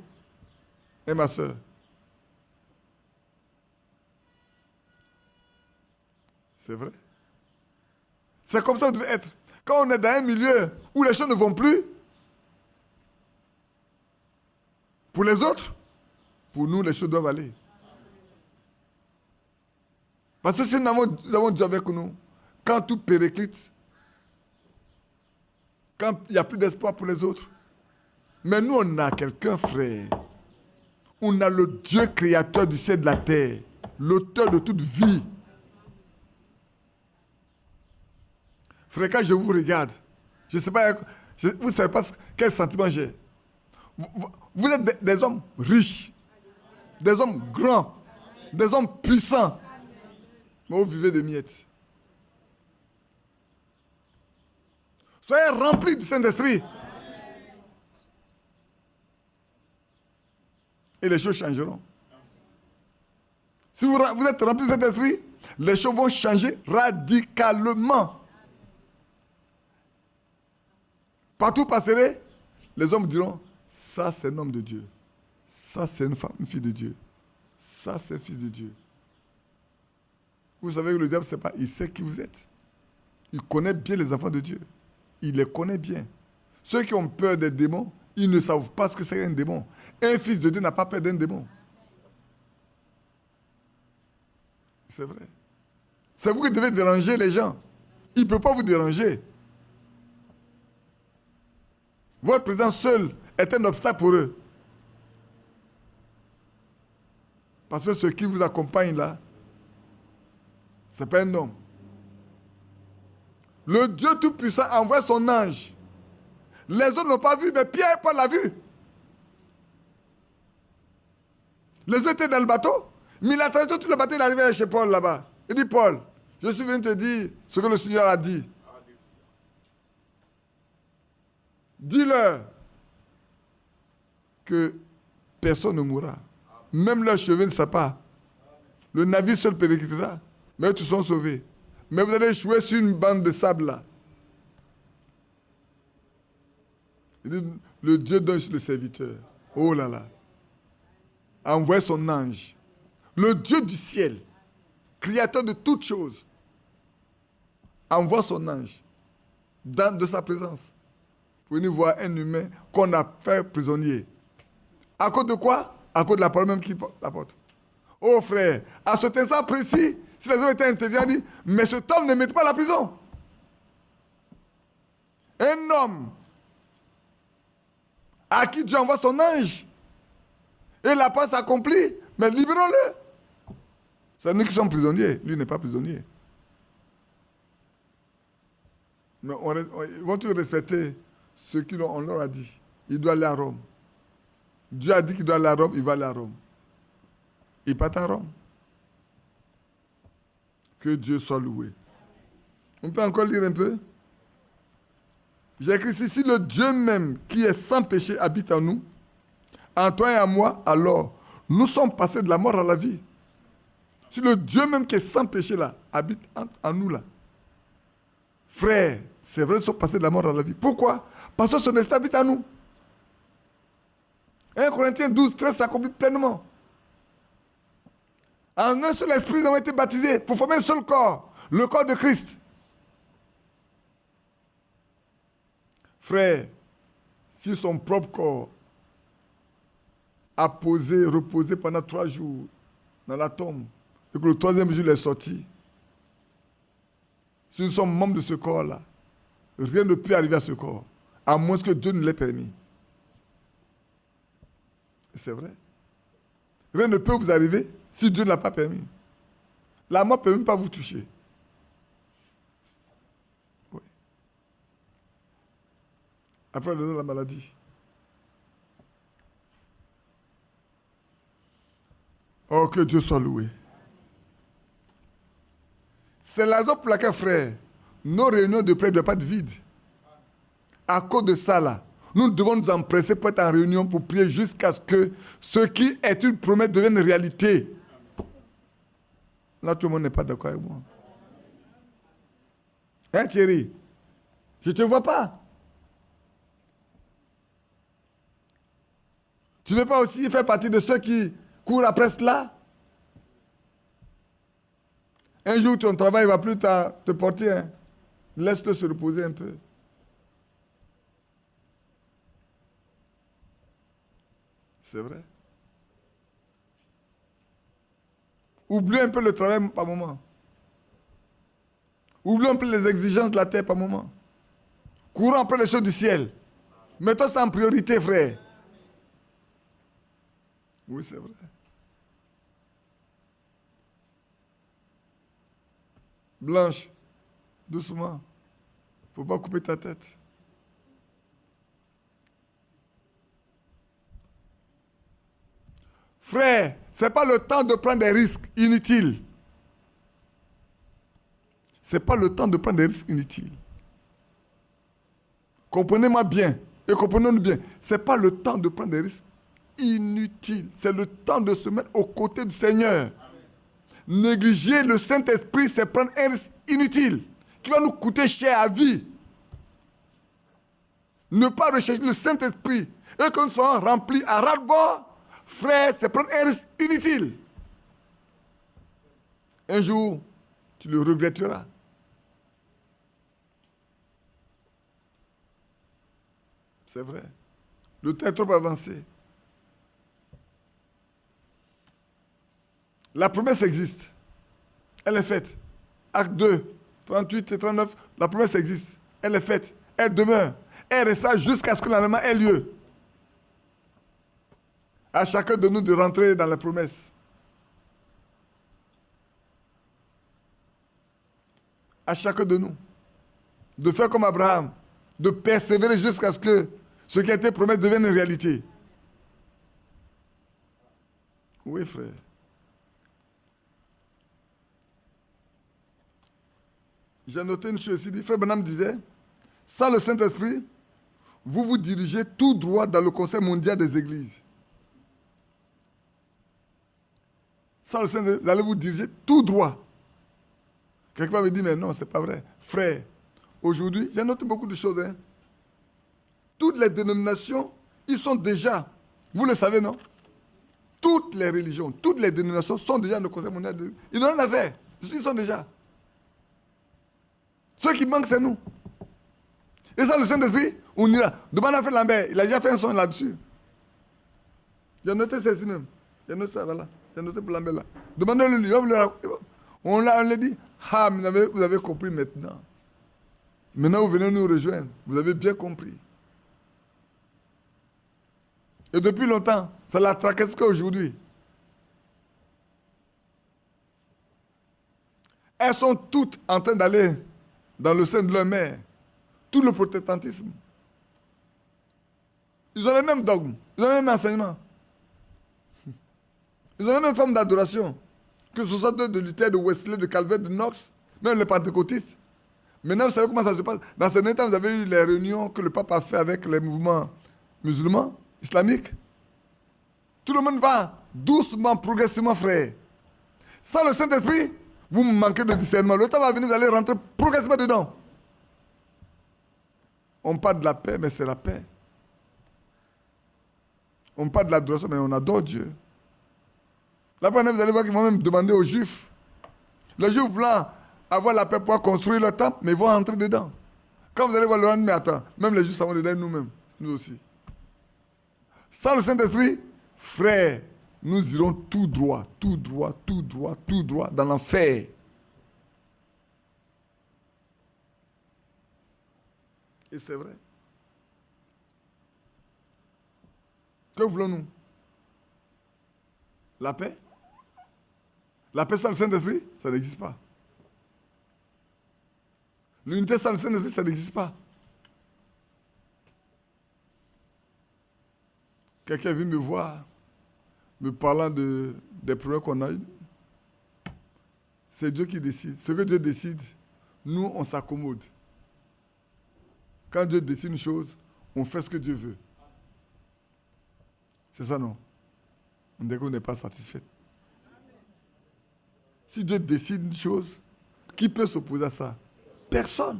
A: Et ma soeur? C'est vrai. C'est comme ça que vous devez être. Quand on est dans un milieu où les choses ne vont plus, pour les autres, pour nous, les choses doivent aller. Parce que si nous avons Dieu avec nous, quand tout périclite, quand il n'y a plus d'espoir pour les autres, mais nous, on a quelqu'un, frère. On a le Dieu créateur du ciel et de la terre, l'auteur de toute vie. Frère, quand je vous regarde, je ne sais pas, vous ne savez pas quel sentiment j'ai. Vous êtes des hommes riches, des hommes grands, des hommes puissants, mais vous vivez de miettes. Soyez remplis du Saint-Esprit. Et les choses changeront. Si vous êtes remplis du Saint-Esprit, les choses vont changer radicalement. Partout passerez, les hommes diront, ça c'est un homme de Dieu. Ça c'est une fille de Dieu. Ça c'est un fils de Dieu. Vous savez que le diable, il sait qui vous êtes. Il connaît bien les enfants de Dieu. Il les connaît bien. Ceux qui ont peur des démons, ils ne savent pas ce que c'est un démon. Un fils de Dieu n'a pas peur d'un démon. C'est vrai. C'est vous qui devez déranger les gens. Il ne peut pas vous déranger. Votre présence seule est un obstacle pour eux. Parce que ce qui vous accompagne là, ce n'est pas un homme. Le Dieu Tout-Puissant envoie son ange. Les autres n'ont pas vu, mais Pierre et Paul l'a vu. Les autres étaient dans le bateau, mais il a traversé tout le bateau, il est arrivé chez Paul là-bas. Il dit, Paul, je suis venu te dire ce que le Seigneur a dit. Dis-leur que personne ne mourra. Même leurs cheveux ne savent pas. Le navire seul périclitera, mais eux tous sont sauvés. Mais vous allez échouer sur une bande de sable là. Il dit, le Dieu dont je suis le serviteur. Oh là là. Envoie son ange. Le Dieu du ciel, créateur de toutes choses, envoie son ange de sa présence pour venir voir un humain qu'on a fait prisonnier. À cause de quoi? À cause de la parole même qui l'apporte. Oh frère, à cet instant précis, si les hommes étaient intelligents, ils disent, mais cet homme ne mérite pas la prison. Un homme à qui Dieu envoie son ange, et la passe s'accomplit, mais libérons-le. C'est nous qui sommes prisonniers, lui n'est pas prisonnier. Mais ils vont tous respecter ce qu'on leur a dit. Il doit aller à Rome. Dieu a dit qu'il doit aller à Rome, il va aller à Rome. Il part à Rome. Que Dieu soit loué. On peut encore lire un peu? J'ai écrit ici, si le Dieu même qui est sans péché habite en nous, en toi et en moi, alors nous sommes passés de la mort à la vie. Si le Dieu même qui est sans péché là, habite en nous là, frère, c'est vrai, nous sommes passés de la mort à la vie. Pourquoi? Parce que son esprit habite en nous. 1 Corinthiens 12, 13 s'accomplit pleinement. En un seul esprit, nous avons été baptisés pour former un seul corps, le corps de Christ. Frère, si son propre corps a reposé pendant 3 jours dans la tombe, et que le 3e jour il est sorti, si nous sommes membres de ce corps-là, rien ne peut arriver à ce corps, à moins que Dieu ne l'ait permis. C'est vrai. Rien ne peut vous arriver si Dieu ne l'a pas permis. La mort ne peut même pas vous toucher. Oui. Après, on a la maladie. Oh, que Dieu soit loué. C'est la raison pour laquelle, frère, nos réunions de prière ne doivent pas être vides. À cause de ça, là, nous devons nous empresser pour être en réunion pour prier jusqu'à ce que ce qui est une promesse devienne réalité. Là, tout le monde n'est pas d'accord avec moi. Hein, Thierry? Je ne te vois pas. Tu ne veux pas aussi faire partie de ceux qui courent après cela? Un jour, ton travail ne va plus te porter. Hein. Laisse-le se reposer un peu. C'est vrai. Oublie un peu le travail par moment. Oublie un peu les exigences de la terre par moment. Courons après les choses du ciel. Mettons ça en priorité, frère. Oui, c'est vrai. Blanche, doucement. Il ne faut pas couper ta tête. Frère, ce n'est pas le temps de prendre des risques inutiles. Ce n'est pas le temps de prendre des risques inutiles. Comprenez-moi bien et comprenez-nous bien. Ce n'est pas le temps de prendre des risques inutiles. C'est le temps de se mettre aux côtés du Seigneur. Négliger le Saint-Esprit, c'est prendre un risque inutile qui va nous coûter cher à vie. Ne pas rechercher le Saint-Esprit et que nous soyons remplis à ras-le-bord, frère, c'est prendre un risque inutile. Un jour, tu le regretteras. C'est vrai. Le temps est trop avancé. La promesse existe. Elle est faite. Acte 2, 38 et 39, la promesse existe. Elle est faite. Elle demeure. Elle restera jusqu'à ce que l'enlèvement ait lieu. À chacun de nous de rentrer dans la promesse. À chacun de nous. De faire comme Abraham. De persévérer jusqu'à ce que ce qui a été promis devienne une réalité. Oui, frère. J'ai noté une chose ici. Frère Branham disait, sans le Saint-Esprit, vous vous dirigez tout droit dans le Conseil mondial des églises. Sans le Saint-Esprit, vous allez vous diriger tout droit. Quelqu'un me dit, mais non, ce n'est pas vrai. Frère, aujourd'hui, j'ai noté beaucoup de choses. Hein. Toutes les dénominations, ils sont déjà, vous le savez, non? Toutes les religions, toutes les dénominations sont déjà dans le Conseil mondial des églises. Ils n'ont rien à faire. Ils sont déjà. Ceux qui manquent, c'est nous. Et ça, le Saint-Esprit, on ira. Demande à Frère Lambert, il a déjà fait un son là-dessus. J'ai noté ça ici même. J'ai noté ça, voilà. J'ai noté pour Lambert là. Demandez-le-lui. On l'a dit. Ah, mais vous avez compris maintenant. Maintenant, vous venez nous rejoindre. Vous avez bien compris. Et depuis longtemps, ça la tracasse qu'aujourd'hui. Elles sont toutes en train d'aller dans le sein de leur mère. Tout le protestantisme. Ils ont les mêmes dogmes. Ils ont les mêmes enseignements. Ils ont les mêmes formes d'adoration. Que ce soit de Luther, de Wesley, de Calvin, de Knox, même les pentecôtistes. Maintenant, vous savez comment ça se passe. Dans ce dernier temps, vous avez eu les réunions que le pape a fait avec les mouvements musulmans, islamiques. Tout le monde va doucement, progressivement, frère. Sans le Saint-Esprit, vous manquez de discernement. Le temps va venir, vous allez rentrer progressivement dedans. On parle de la paix, mais c'est la paix. On parle de l'adoration, mais on adore Dieu. La première, vous allez voir qu'ils vont même demander aux Juifs. Les Juifs voulant avoir la paix pour construire le temple, mais ils vont rentrer dedans. Quand vous allez voir le mais attends, même les Juifs savent dedans nous-mêmes, nous aussi. Sans le Saint-Esprit, frère, nous irons tout droit, tout droit, tout droit, tout droit dans l'enfer. Et c'est vrai. Que voulons-nous? La paix? La paix sans le Saint-Esprit, ça n'existe pas. L'unité sans le Saint-Esprit, ça n'existe pas. Quelqu'un est venu me voir, me parlant des problèmes qu'on a. C'est Dieu qui décide. Ce que Dieu décide, nous, on s'accommode. Quand Dieu décide une chose, on fait ce que Dieu veut. C'est ça, non? On dit qu'on n'est pas satisfait. Si Dieu décide une chose, qui peut s'opposer à ça? Personne.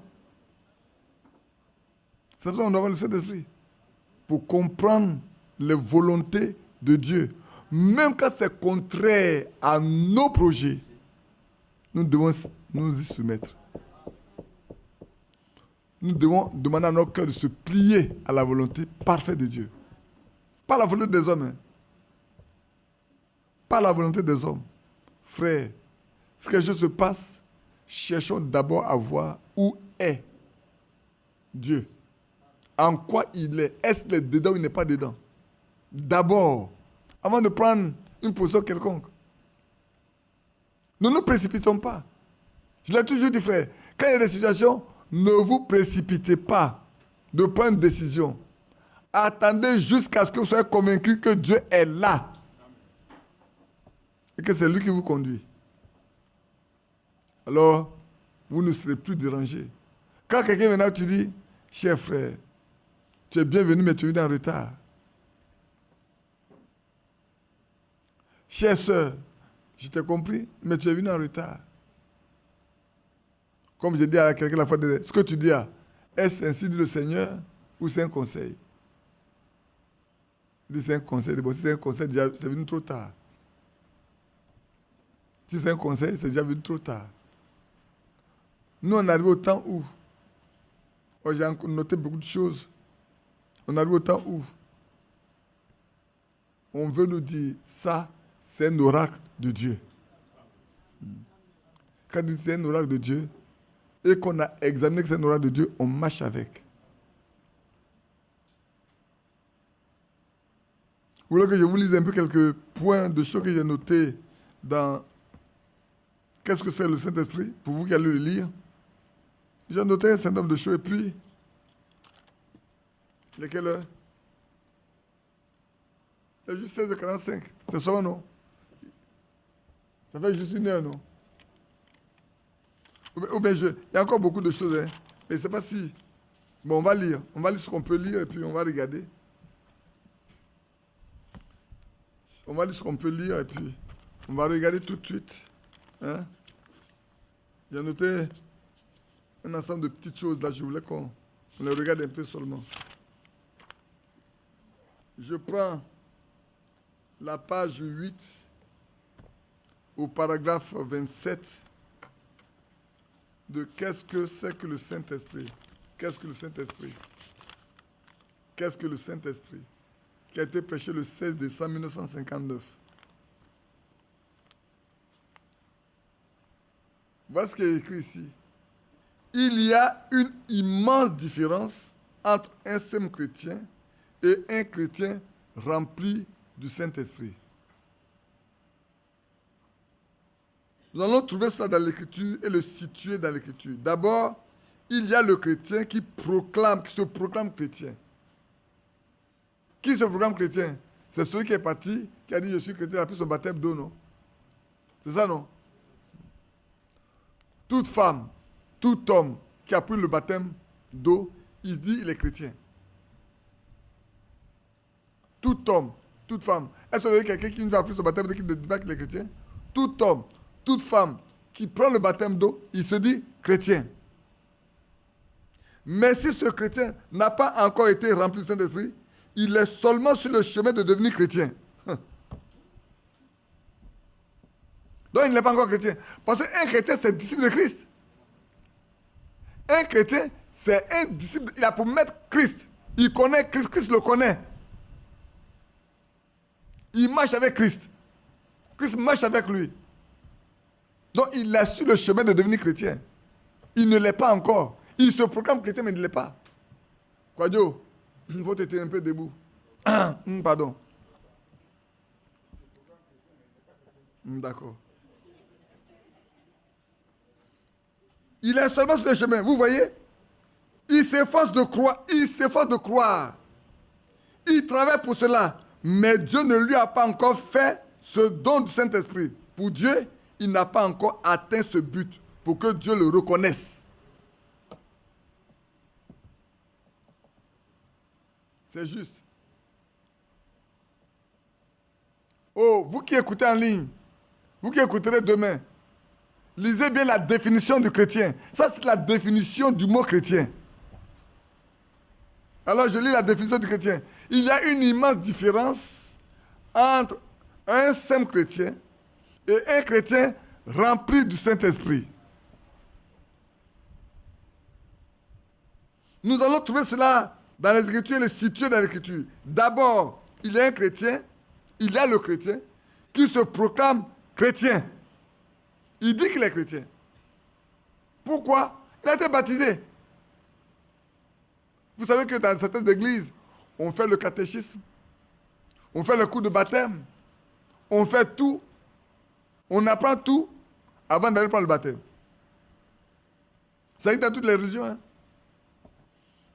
A: C'est pour ça qu'on doit avoir le Saint-Esprit. Pour comprendre les volontés de Dieu. Même quand c'est contraire à nos projets, nous devons nous y soumettre. Nous devons demander à nos cœurs de se plier à la volonté parfaite de Dieu. Pas la volonté des hommes. Pas la volonté des hommes. Frère, si quelque chose se passe, cherchons d'abord à voir où est Dieu. En quoi il est. Est-ce qu'il est dedans ou il n'est pas dedans? D'abord, avant de prendre une position quelconque. Ne nous précipitons pas. Je l'ai toujours dit, frère. Quand il y a des situations, ne vous précipitez pas de prendre une décision. Attendez jusqu'à ce que vous soyez convaincus que Dieu est là. Et que c'est lui qui vous conduit. Alors, vous ne serez plus dérangés. Quand quelqu'un viendra, tu dis, cher frère, tu es bienvenu, mais tu es venu en retard. Chère sœur, je t'ai compris, mais tu es venu en retard. Comme j'ai dit à quelqu'un la fois dernière, ce que tu dis, est-ce ainsi dit le Seigneur ou c'est un conseil? Il dit c'est un conseil. Bon, si c'est un conseil, c'est venu trop tard. Si c'est un conseil, c'est déjà venu trop tard. Nous, on arrive au temps où, j'ai noté beaucoup de choses, on arrive au temps où on veut nous dire, ça, c'est un oracle de Dieu. Quand on dit c'est un oracle de Dieu, et qu'on a examiné que c'est un oracle de Dieu, on marche avec. Vous voulez que je vous lise un peu quelques points de choses que j'ai notés dans Qu'est-ce que c'est le Saint-Esprit? Pour vous qui allez le lire. J'ai noté un certain nombre de choses et puis, il est quelle heure? Il est juste 16h45. C'est ça, non? Ça fait juste une heure, non? Ou bien, il y a encore beaucoup de choses, hein? Mais je ne sais pas si... Bon, on va lire. On va lire ce qu'on peut lire et puis on va regarder. On va lire ce qu'on peut lire et puis on va regarder tout de suite. Hein? J'ai noté un ensemble de petites choses là. Je voulais qu'on les regarde un peu seulement. Je prends la page 8 au paragraphe 27 de qu'est-ce que c'est que le Saint-Esprit? Qu'est-ce que le Saint-Esprit? Qu'est-ce que le Saint-Esprit? Qui a été prêché le 16 décembre 1959. Voilà ce qui est écrit ici. Il y a une immense différence entre un simple chrétien et un chrétien rempli du Saint-Esprit. Nous allons trouver cela dans l'Écriture et le situer dans l'Écriture. D'abord, il y a le chrétien qui se proclame chrétien. Qui se proclame chrétien? C'est celui qui est parti, qui a dit je suis chrétien, il a pris son baptême d'eau, non? C'est ça, non? Toute femme, tout homme, qui a pris le baptême d'eau, il se dit qu'il est chrétien. Tout homme, toute femme. Est-ce que vous avez quelqu'un qui nous a pris ce baptême d'eau qui ne dit pas qu'il est chrétien? Tout homme, toute femme qui prend le baptême d'eau, il se dit chrétien. Mais si ce chrétien n'a pas encore été rempli du Saint-Esprit, il est seulement sur le chemin de devenir chrétien. Donc il n'est pas encore chrétien. Parce qu'un chrétien, c'est disciple de Christ. Un chrétien, c'est un disciple. Il a pour mettre Christ. Il connaît Christ, Christ le connaît. Il marche avec Christ. Christ marche avec lui. Donc il est sur le chemin de devenir chrétien. Il ne l'est pas encore. Il se proclame chrétien, mais il ne l'est pas. Quadio, il faut être un peu debout. Pardon. D'accord. Il est seulement sur le chemin. Vous voyez? Il s'efforce de croire. Il s'efforce de croire. Il travaille pour cela. Mais Dieu ne lui a pas encore fait ce don du Saint-Esprit. Pour Dieu, il n'a pas encore atteint ce but pour que Dieu le reconnaisse. C'est juste. Oh, vous qui écoutez en ligne, vous qui écouterez demain, lisez bien la définition du chrétien. Ça, c'est la définition du mot chrétien. Alors, je lis la définition du chrétien. Il y a une immense différence entre un simple chrétien et un chrétien rempli du Saint-Esprit. Nous allons trouver cela dans les Écritures et le situer dans l'Écriture. D'abord, il y a un chrétien, il y a le chrétien qui se proclame chrétien. Il dit qu'il est chrétien. Pourquoi? Il a été baptisé. Vous savez que dans certaines églises, on fait le catéchisme, on fait le cours de baptême, on fait tout, on apprend tout avant d'aller prendre le baptême. Ça existe dans toutes les religions. Hein?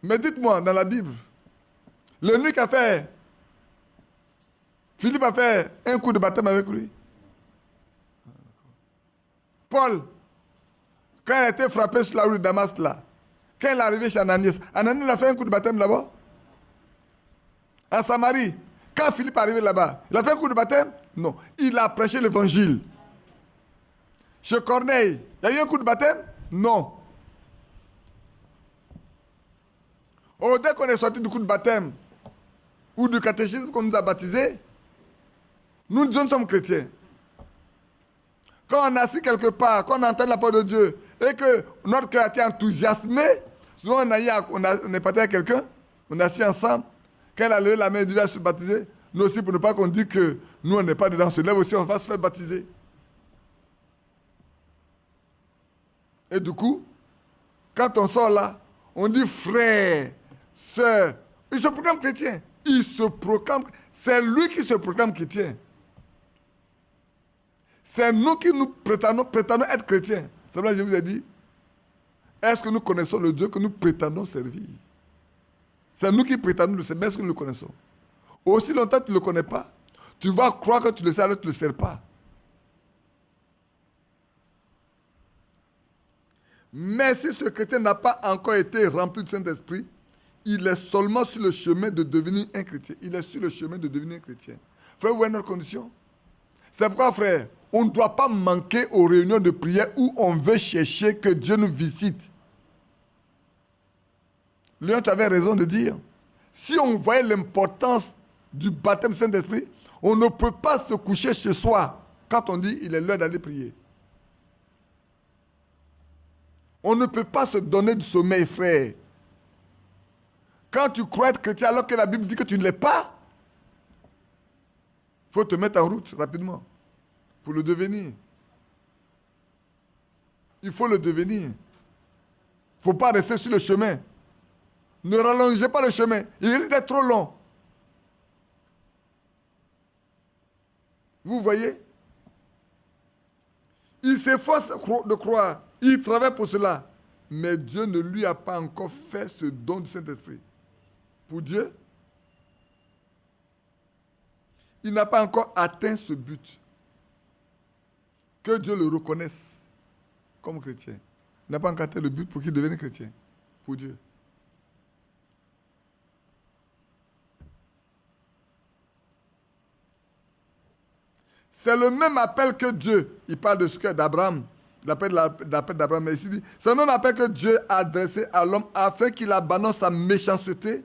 A: Mais dites-moi, dans la Bible, l'eunuque a fait, Philippe a fait un cours de baptême avec lui. Paul, quand il a été frappé sur la rue de Damas, là, quand il est arrivé chez Ananias, Ananias a fait un coup de baptême là-bas. En Samarie, quand Philippe est arrivé là-bas, il a fait un coup de baptême? Non. Il a prêché l'évangile. Chez Corneille, il y a eu un coup de baptême? Non. Oh, dès qu'on est sorti du coup de baptême ou du catéchisme qu'on nous a baptisé, nous sommes chrétiens. Quand on est assis quelque part, quand on entend la parole de Dieu et que notre cœur a été enthousiasmé, souvent on est parti avec quelqu'un, on est assis ensemble, quand elle a levé la main et dit à se baptiser, nous aussi, pour ne pas qu'on dise que nous on n'est pas dedans, on se lève aussi, on va se faire baptiser. Et du coup, quand on sort là, on dit frère, sœur, il se proclame chrétien. Il se proclame, c'est lui qui se proclame chrétien. C'est nous qui nous prétendons être chrétiens. C'est pour ça que je vous ai dit, est-ce que nous connaissons le Dieu que nous prétendons servir? C'est nous qui prétendons le servir, est-ce que nous le connaissons? Aussi longtemps que tu ne le connais pas, tu vas croire que tu le sais, alors tu ne le sais pas. Mais si ce chrétien n'a pas encore été rempli du Saint-Esprit, il est seulement sur le chemin de devenir un chrétien. Il est sur le chemin de devenir un chrétien. Frère, vous voyez notre condition? C'est pourquoi, frère, on ne doit pas manquer aux réunions de prière où on veut chercher que Dieu nous visite. Léon, tu avais raison de dire, si on voyait l'importance du baptême du Saint-Esprit, on ne peut pas se coucher chez soi quand on dit il est l'heure d'aller prier. On ne peut pas se donner du sommeil, frère. Quand tu crois être chrétien alors que la Bible dit que tu ne l'es pas, il faut te mettre en route rapidement pour le devenir. Il faut le devenir. Il ne faut pas rester sur le chemin. Ne rallongez pas le chemin. Il risque d'être trop long. Vous voyez? Il s'efforce de croire. Il travaille pour cela. Mais Dieu ne lui a pas encore fait ce don du Saint-Esprit. Pour Dieu, il n'a pas encore atteint ce but. Que Dieu le reconnaisse comme chrétien. n'a pas encore atteint le but pour qu'il devienne chrétien. Pour Dieu. C'est le même appel que Dieu. Il parle de ce que d'Abraham. L'appel d'Abraham. Mais ici, dit, c'est le même appel que Dieu a adressé à l'homme afin qu'il abandonne sa méchanceté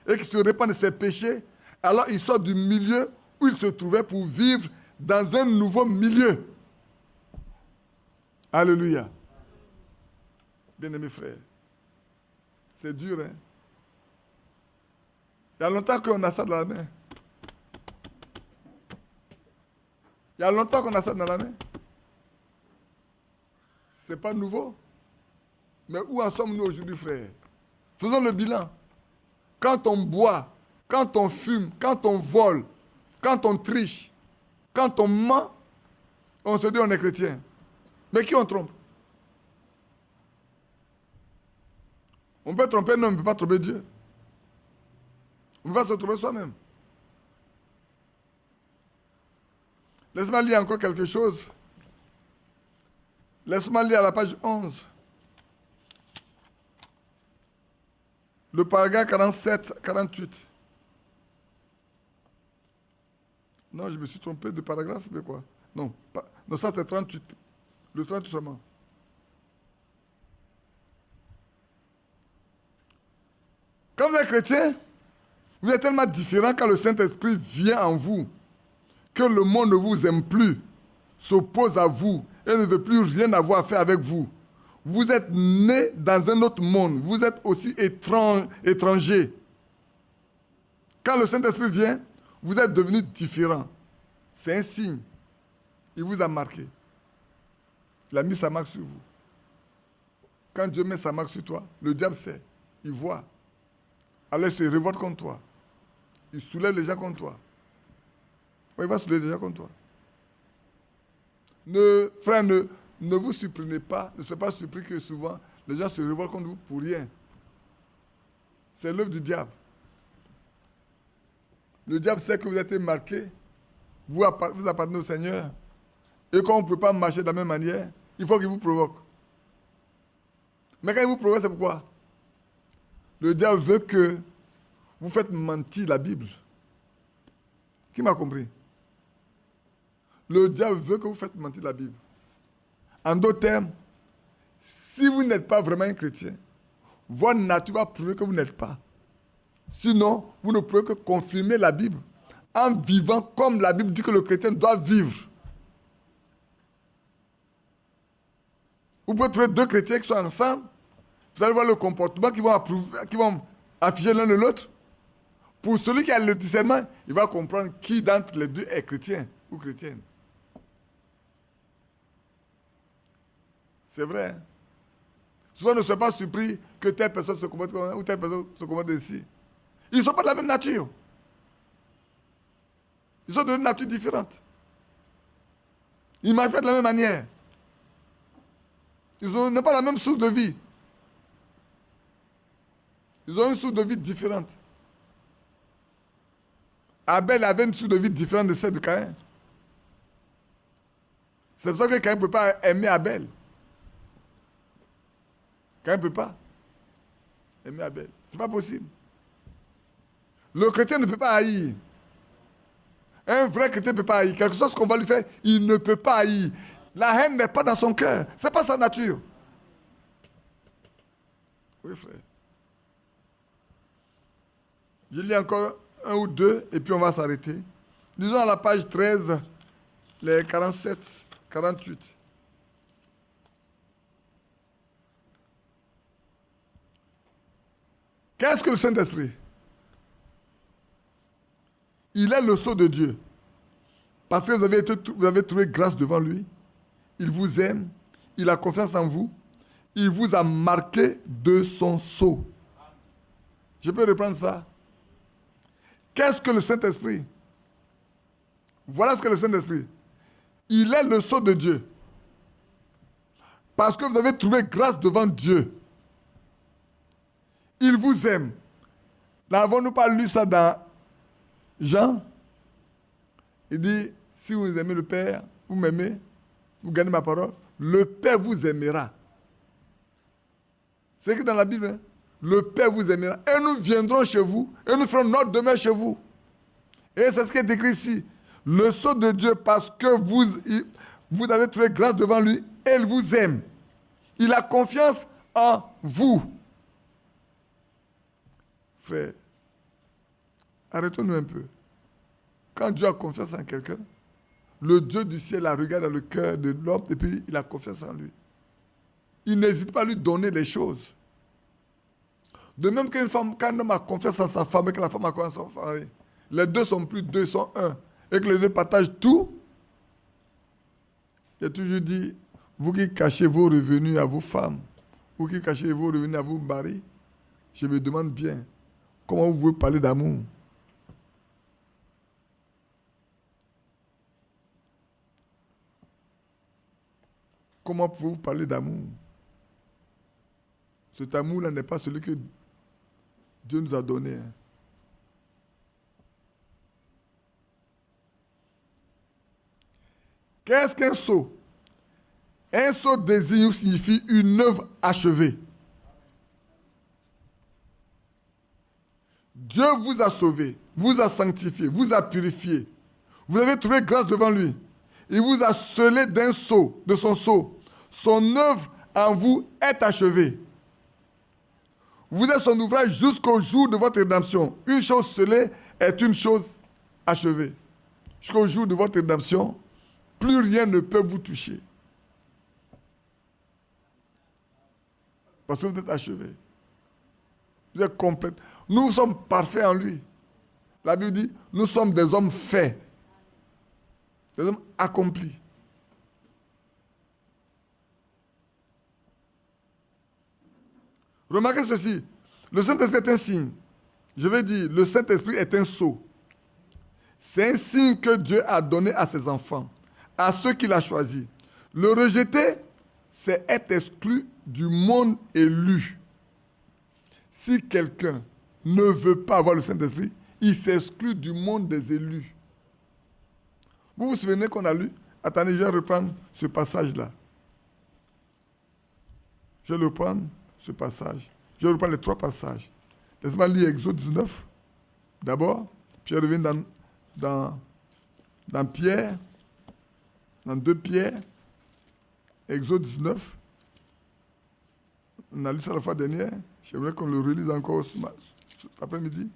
A: et qu'il se répande de ses péchés. Alors il sort du milieu où il se trouvait pour vivre dans un nouveau milieu. Alléluia. Bien-aimés frères, c'est dur, hein? Il y a longtemps qu'on a ça dans la main. Il y a longtemps qu'on a ça dans la main. Ce n'est pas nouveau. Mais où en sommes-nous aujourd'hui, frères? Faisons le bilan. Quand on boit, quand on fume, quand on vole, quand on triche, quand on ment, on se dit on est chrétien. Mais qui on trompe? On peut tromper un homme, on ne peut pas tromper Dieu. On ne peut pas se tromper soi-même. Laisse-moi lire encore quelque chose. Laisse-moi lire à la page 11. Le paragraphe 47, 48. Non, je me suis trompé de paragraphe, mais quoi? Non, ça c'est 38. Le 38 seulement. Quand vous êtes chrétien, vous êtes tellement différent quand le Saint-Esprit vient en vous que le monde ne vous aime plus, s'oppose à vous et ne veut plus rien avoir à faire avec vous. Vous êtes né dans un autre monde. Vous êtes aussi étranger. Quand le Saint-Esprit vient, vous êtes devenu différent. C'est un signe. Il vous a marqué. Il a mis sa marque sur vous. Quand Dieu met sa marque sur toi, le diable sait. Il voit. Alors il se révolte contre toi. Il soulève les gens contre toi. Il va soulever les gens contre toi. Frère, ne vous surprenez pas, ne soyez pas surpris que souvent les gens se révoltent contre vous pour rien. C'est l'œuvre du diable. Le diable sait que vous êtes marqué, vous appartenez au Seigneur, et quand on ne peut pas marcher de la même manière, il faut qu'il vous provoque. Mais quand il vous provoque, c'est pourquoi? Le diable veut que vous faites mentir la Bible. Qui m'a compris? Le diable veut que vous faites mentir la Bible. En d'autres termes, si vous n'êtes pas vraiment un chrétien, votre nature va prouver que vous n'êtes pas. Sinon, vous ne pouvez que confirmer la Bible en vivant comme la Bible dit que le chrétien doit vivre. Vous pouvez trouver deux chrétiens qui sont ensemble, vous allez voir le comportement qu'ils vont afficher l'un de l'autre. Pour celui qui a le discernement, il va comprendre qui d'entre les deux est chrétien ou chrétienne. C'est vrai. Hein? Souvent, ne soyez pas surpris que telle personne se comporte comme ça ou telle personne se comporte ainsi. Ils ne sont pas de la même nature. Ils sont de nature différente. Ils ne marchent pas de la même manière. Ils n'ont pas la même source de vie. Ils ont une source de vie différente. Abel avait une source de vie différente de celle de Caïn. C'est pour ça que Caïn ne peut pas aimer Abel. Caïn ne peut pas aimer Abel. Ce n'est pas possible. Le chrétien ne peut pas haïr. Un vrai chrétien ne peut pas haïr. Quelque chose qu'on va lui faire, il ne peut pas haïr. La haine n'est pas dans son cœur. Ce n'est pas sa nature. Oui, frère. Je lis encore un ou deux et puis on va s'arrêter. Disons à la page 13, les 47, 48. Qu'est-ce que le Saint-Esprit? Il est le sceau de Dieu. Parce que vous avez trouvé grâce devant lui. Il vous aime. Il a confiance en vous. Il vous a marqué de son sceau. Je peux reprendre ça. Qu'est-ce que le Saint-Esprit? Voilà ce que le Saint-Esprit. Il est le sceau de Dieu. Parce que vous avez trouvé grâce devant Dieu. Il vous aime. N'avons-nous pas lu ça dans Jean? Il dit, si vous aimez le Père, vous m'aimez, vous gagnez ma parole, le Père vous aimera. C'est écrit dans la Bible. Hein? Le Père vous aimera. Et nous viendrons chez vous. Et nous ferons notre demeure chez vous. Et c'est ce qui est écrit ici. Le sceau de Dieu, parce que vous avez trouvé grâce devant lui, et il vous aime. Il a confiance en vous. Frère, arrêtons-nous un peu. Quand Dieu a confiance en quelqu'un, le Dieu du ciel la regarde dans le cœur de l'homme et puis il a confiance en lui. Il n'hésite pas à lui donner les choses. De même qu'une femme, quand un homme a confiance en sa femme et que la femme a confiance en son mari, les deux sont plus deux, sont un, et que les deux partagent tout, il a toujours dit, vous qui cachez vos revenus à vos femmes, vous qui cachez vos revenus à vos maris, je me demande bien, comment vous pouvez parler d'amour? Comment pouvez-vous parler d'amour? Cet amour-là n'est pas celui que Dieu nous a donné. Hein. Qu'est-ce qu'un sceau? Un sceau désigne ou signifie une œuvre achevée. Dieu vous a sauvé, vous a sanctifié, vous a purifié. Vous avez trouvé grâce devant lui. Il vous a scellé d'un sceau, de son sceau. Son œuvre en vous est achevée. Vous êtes son ouvrage jusqu'au jour de votre rédemption. Une chose scellée est une chose achevée. Jusqu'au jour de votre rédemption, plus rien ne peut vous toucher. Parce que vous êtes achevé. Vous êtes complet. Nous sommes parfaits en lui. La Bible dit, nous sommes des hommes faits. Des hommes accomplis. Remarquez ceci. Le Saint-Esprit est un signe. Je vais dire, le Saint-Esprit est un sceau. C'est un signe que Dieu a donné à ses enfants, à ceux qu'il a choisis. Le rejeter, c'est être exclu du monde élu. Si quelqu'un ne veut pas avoir le Saint-Esprit, il s'exclut du monde des élus. Vous vous souvenez qu'on a lu? Attendez, je vais reprendre ce passage-là. Je vais reprendre ce passage. Je vais reprendre les trois passages. Laisse-moi lire Exode 19, d'abord, puis je reviens dans Pierre, dans 2 Pierre, Exode 19. On a lu ça la fois dernière. J'aimerais qu'on le relise encore cet après-midi.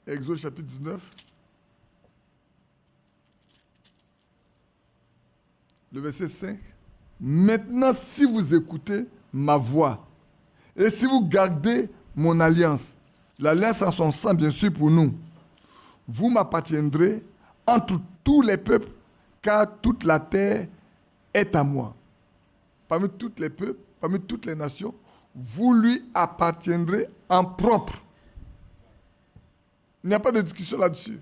A: Exode chapitre 19. Le verset 5. Maintenant, si vous écoutez ma voix, et si vous gardez mon alliance, l'alliance en son sang, bien sûr, pour nous, vous m'appartiendrez entre tous les peuples, car toute la terre est à moi. Parmi tous les peuples, parmi toutes les nations, vous lui appartiendrez en propre. Il n'y a pas de discussion là-dessus.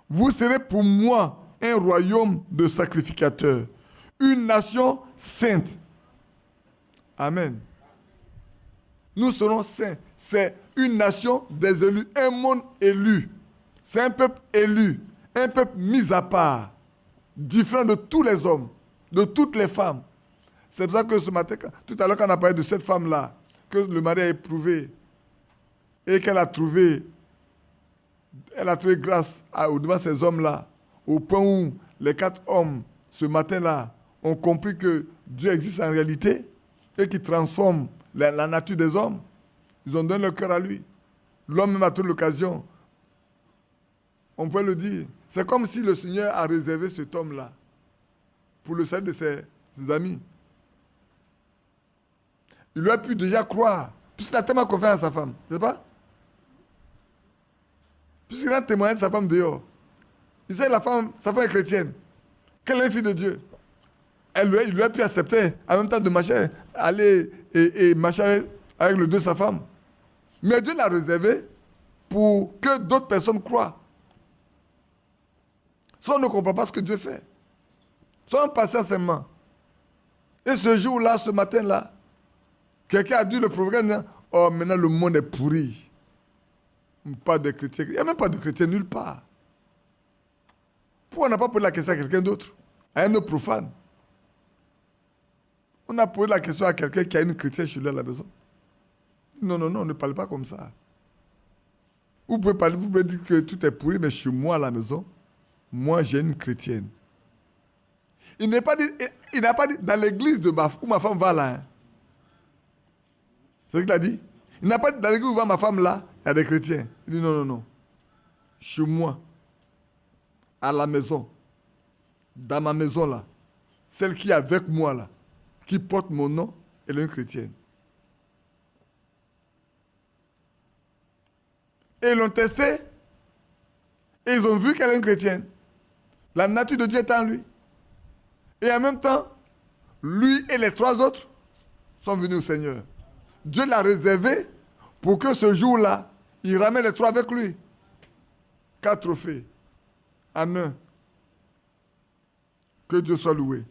A: Vous serez pour moi un royaume de sacrificateurs, une nation sainte. Amen. Nous serons saints. C'est une nation des élus, un monde élu. C'est un peuple élu, un peuple mis à part, différent de tous les hommes, de toutes les femmes. C'est pour ça que ce matin, tout à l'heure, quand on a parlé de cette femme-là, que le mari a éprouvé et qu'elle a trouvé grâce devant ces hommes-là, au point où les 4 hommes, ce matin-là, ont compris que Dieu existe en réalité et qu'il transforme la nature des hommes. Ils ont donné leur cœur à lui. L'homme même a trouvé l'occasion. On peut le dire. C'est comme si le Seigneur a réservé cet homme-là pour le salut de ses amis. Il aurait pu déjà croire, puisqu'il a tellement confiance à sa femme, c'est pas? Puisqu'il a témoigné de sa femme dehors. Il sait que sa femme est chrétienne, qu'elle est fille de Dieu. Il lui a pu accepter, en même temps de marcher, aller et marcher avec le Dieu de sa femme. Mais Dieu l'a réservé pour que d'autres personnes croient. Ça, on ne comprend pas ce que Dieu fait. Soyons patients seulement. Et ce jour-là, ce matin-là, quelqu'un a dû le provoquer en disant, oh, maintenant le monde est pourri. Pas de chrétiens. Il n'y a même pas de chrétiens nulle part. Pourquoi on n'a pas posé la question à quelqu'un d'autre? À un autre profane? On a posé la question à quelqu'un qui a une chrétienne chez lui à la maison. Non, ne parlez pas comme ça. Vous pouvez parler, vous pouvez dire que tout est pourri, mais chez moi à la maison, moi j'ai une chrétienne. Il n'a pas dit dans l'église où ma femme va là. Hein. C'est ce qu'il a dit. Il n'a pas dit dans l'église où va ma femme là, il y a des chrétiens. Il dit non. Chez moi, à la maison, dans ma maison là, celle qui est avec moi là, qui porte mon nom, elle est une chrétienne. Et ils l'ont testé. Et ils ont vu qu'elle est une chrétienne. La nature de Dieu est en lui. Et en même temps, lui et les 3 autres sont venus au Seigneur. Dieu l'a réservé pour que ce jour-là, il ramène les 3 avec lui. 4 trophées en un. Que Dieu soit loué.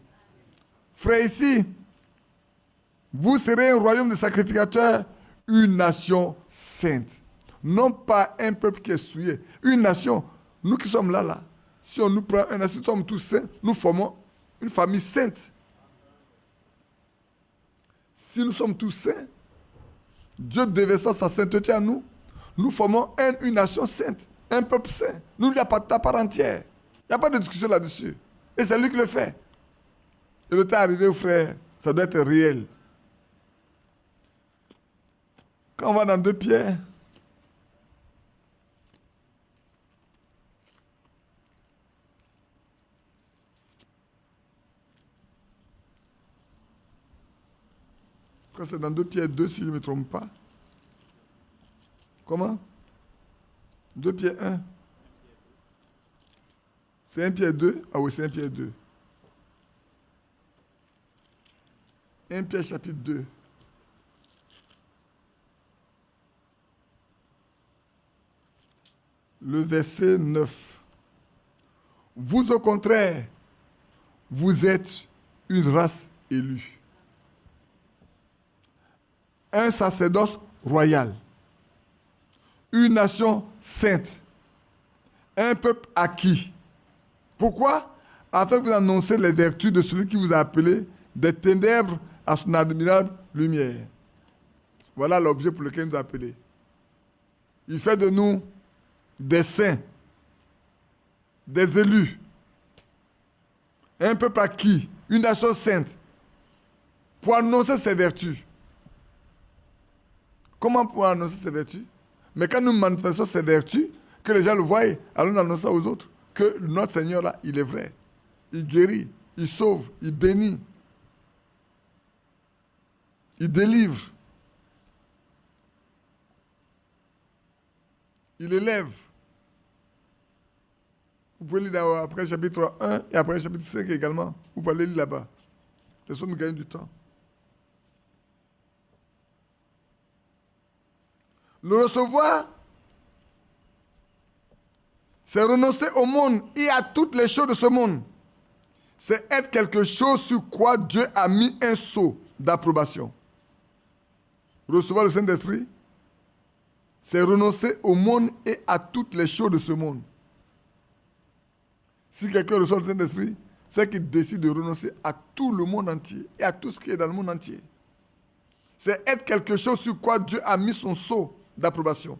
A: Frères, ici, vous serez un royaume de sacrificateurs, une nation sainte. Non pas un peuple qui est souillé. Une nation, nous qui sommes là, si on nous prend un nation, nous sommes tous saints, nous formons une famille sainte. Si nous sommes tous saints, Dieu déversant sa sainteté à nous, nous formons une nation sainte, un peuple saint. Nous, il n'y a pas à part entière. Il n'y a pas de discussion là-dessus. Et c'est lui qui le fait. Et le temps est arrivé, frère, ça doit être réel. Quand on va dans 2 Pierre, quand c'est dans 2 Pierre 2, si je ne me trompe pas. Comment 2 Pierre 1. C'est 1 Pierre 2. Ah oui, c'est 1 Pierre 2. 1 Pierre chapitre 2. Le verset 9. Vous, au contraire, vous êtes une race élue. Un sacerdoce royal. Une nation sainte. Un peuple acquis. Pourquoi? Afin que vous annoncez les vertus de celui qui vous a appelé des ténèbres à son admirable lumière. Voilà l'objet pour lequel il nous a appelés. Il fait de nous des saints, des élus, un peuple acquis, une nation sainte, pour annoncer ses vertus. Comment pour annoncer ses vertus? Mais quand nous manifestons ses vertus, que les gens le voient, alors nous annonçons aux autres que notre Seigneur là, il est vrai. Il guérit, il sauve, il bénit, il délivre, il élève. Vous pouvez lire après le chapitre 1 et après le chapitre 5 également. Vous pouvez aller lire là-bas. Laissons-nous gagner du temps. Le recevoir, c'est renoncer au monde et à toutes les choses de ce monde. C'est être quelque chose sur quoi Dieu a mis un sceau d'approbation. Recevoir le Saint-Esprit, c'est renoncer au monde et à toutes les choses de ce monde. Si quelqu'un reçoit le Saint-Esprit, c'est qu'il décide de renoncer à tout le monde entier et à tout ce qui est dans le monde entier. C'est être quelque chose sur quoi Dieu a mis son sceau d'approbation.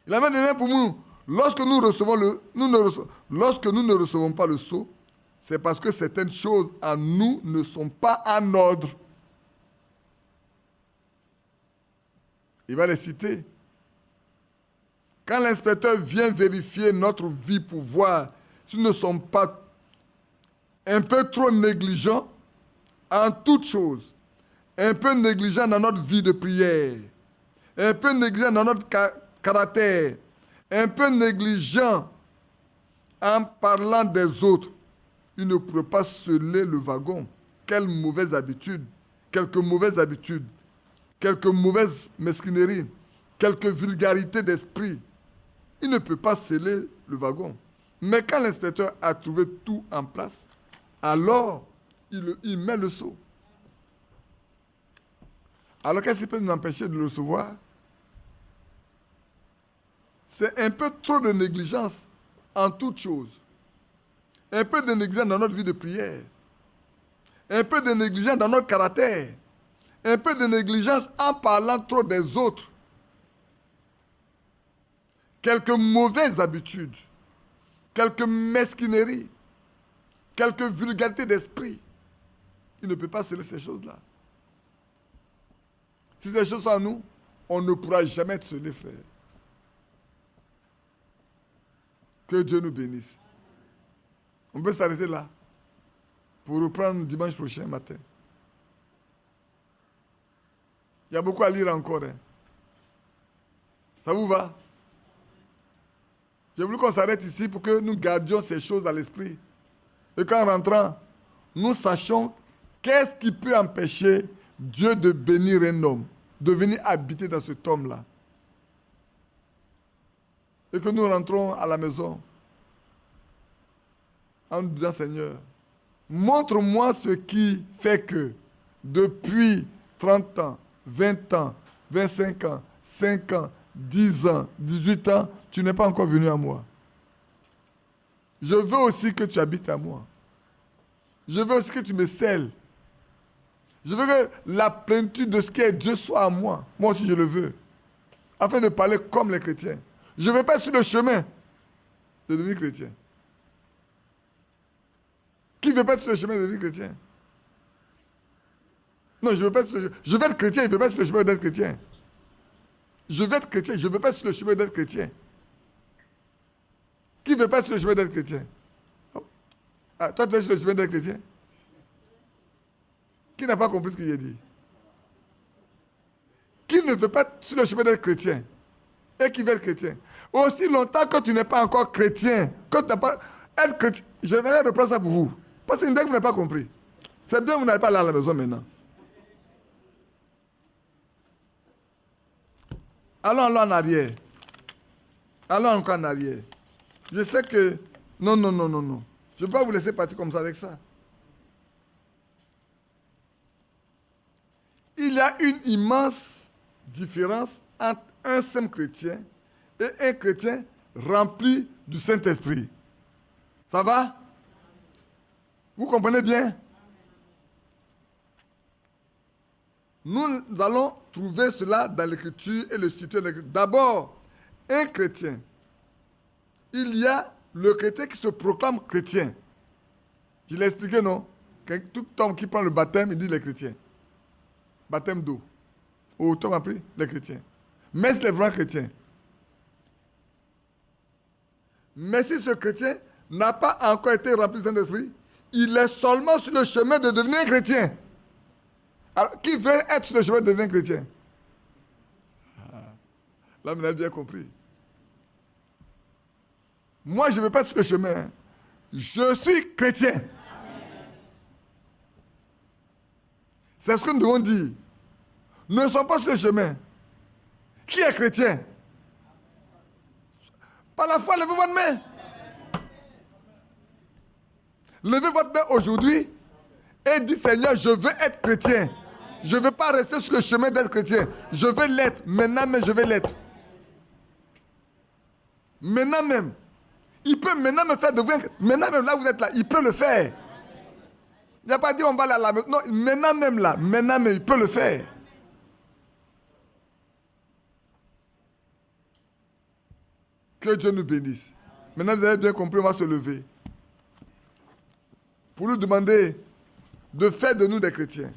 A: Il a même donné pour nous. Lorsque nous ne recevons pas le sceau, c'est parce que certaines choses en nous ne sont pas en ordre. Il va les citer. Quand l'inspecteur vient vérifier notre vie pour voir si nous ne sommes pas un peu trop négligents en toutes choses, un peu négligents dans notre vie de prière, un peu négligents dans notre caractère, un peu négligents en parlant des autres, il ne pourrait pas sceller le wagon. Quelle mauvaise habitude, quelques mauvaises habitudes, quelques mauvaises mesquineries, quelques vulgarités d'esprit. Il ne peut pas sceller le wagon. Mais quand l'inspecteur a trouvé tout en place, alors il met le sceau. Alors qu'est-ce qui peut nous empêcher de le recevoir? C'est un peu trop de négligence en toutes choses. Un peu de négligence dans notre vie de prière. Un peu de négligence dans notre caractère. Un peu de négligence en parlant trop des autres. Quelques mauvaises habitudes. Quelques mesquineries. Quelques vulgarités d'esprit. Il ne peut pas sceller ces choses-là. Si ces choses sont en nous, on ne pourra jamais être scellé, frère. Que Dieu nous bénisse. On peut s'arrêter là pour reprendre dimanche prochain matin. Il y a beaucoup à lire encore. Hein. Ça vous va? J'ai voulu qu'on s'arrête ici pour que nous gardions ces choses à l'esprit. Et qu'en rentrant, nous sachions qu'est-ce qui peut empêcher Dieu de bénir un homme, de venir habiter dans cet homme-là. Et que nous rentrons à la maison en nous disant, Seigneur, montre-moi ce qui fait que depuis 30 ans, 20 ans, 25 ans, 5 ans, 10 ans, 18 ans, tu n'es pas encore venu à moi. Je veux aussi que tu habites à moi. Je veux aussi que tu me scelles. Je veux que la plénitude de ce qu'est Dieu soit à moi. Moi aussi, je le veux. Afin de parler comme les chrétiens. Je ne vais pas sur le chemin de devenir chrétien. Qui ne veut pas être sur le chemin de devenir chrétien? Non, je veux pas être sur le chemin. Je veux être chrétien, je ne veux pas être sur le chemin d'être chrétien. Je veux être chrétien, je ne veux pas être sur le chemin d'être chrétien. Qui ne veut pas être sur le chemin d'être chrétien? Ah, toi, tu veux être sur le chemin d'être chrétien? Qui n'a pas compris ce que j'ai dit? Qui ne veut pas être sur le chemin d'être chrétien? Et qui veut être chrétien? Aussi longtemps que tu n'es pas encore chrétien, que tu n'as pas... Être chrétien, je vais reprendre ça pour vous. Parce que vous n'avez pas compris. C'est bien que vous n'allez pas aller à la maison maintenant. Allons en arrière. Allons encore en arrière. Je sais que... Non. Je ne peux pas vous laisser partir comme ça avec ça. Il y a une immense différence entre un simple chrétien et un chrétien rempli du Saint-Esprit. Ça va? Vous comprenez bien? Nous allons trouver cela dans l'Écriture et le situer dans l'Écriture. D'abord, un chrétien. Il y a le chrétien qui se proclame chrétien. Je l'ai expliqué, non? Tout homme qui prend le baptême, il dit les chrétiens. Baptême d'eau. Au Tom a pris les chrétiens. Mais c'est les vrais chrétiens. Mais si ce chrétien n'a pas encore été rempli du Saint-Esprit, il est seulement sur le chemin de devenir chrétien. Alors, qui veut être sur le chemin de devenir chrétien? Là, vous avez bien compris. Moi, je ne veux pas être sur le chemin. Je suis chrétien. C'est ce que nous devons dire. Nous ne sommes pas sur le chemin. Qui est chrétien? Par la foi, levez votre main. Levez votre main aujourd'hui et dites, Seigneur, je veux être chrétien. Je ne veux pas rester sur le chemin d'être chrétien. Je veux l'être. Maintenant même, je vais l'être. Maintenant même. Il peut maintenant me faire devenir... Maintenant même, là où vous êtes là, il peut le faire. Il n'a pas dit on va aller à la maison. Non, maintenant même là, maintenant même, il peut le faire. Que Dieu nous bénisse. Maintenant, vous avez bien compris, on va se lever. Pour nous demander de faire de nous des chrétiens.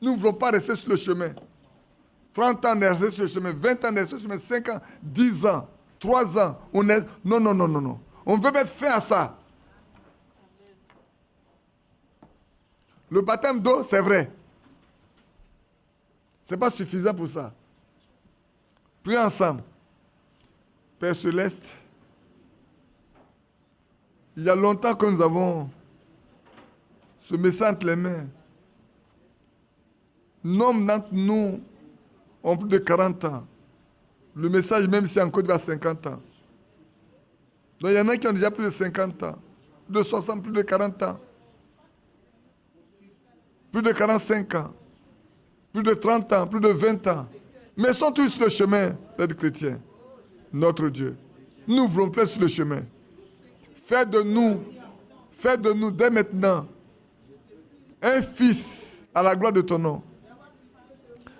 A: Nous ne voulons pas rester sur le chemin. 30 ans de rester sur le chemin, 20 ans de rester sur le chemin, 5 ans, 10 ans, 3 ans. On est... Non. On veut mettre fin à ça. Le baptême d'eau, c'est vrai. Ce n'est pas suffisant pour ça. Prions ensemble. Père Céleste, il y a longtemps que nous avons ce message entre les mains. Nombre d'entre nous ont plus de 40 ans. Le message, même si en Côte d'Ivoire, 50 ans. Donc il y en a qui ont déjà plus de 50 ans, plus de 60, plus de 40 ans, plus de 45 ans, plus de 30 ans, plus de 20 ans. Mais sont tous sur le chemin d'être chrétiens. Notre Dieu. Nous voulons plus sur le chemin. Fais de nous dès maintenant un fils à la gloire de ton nom.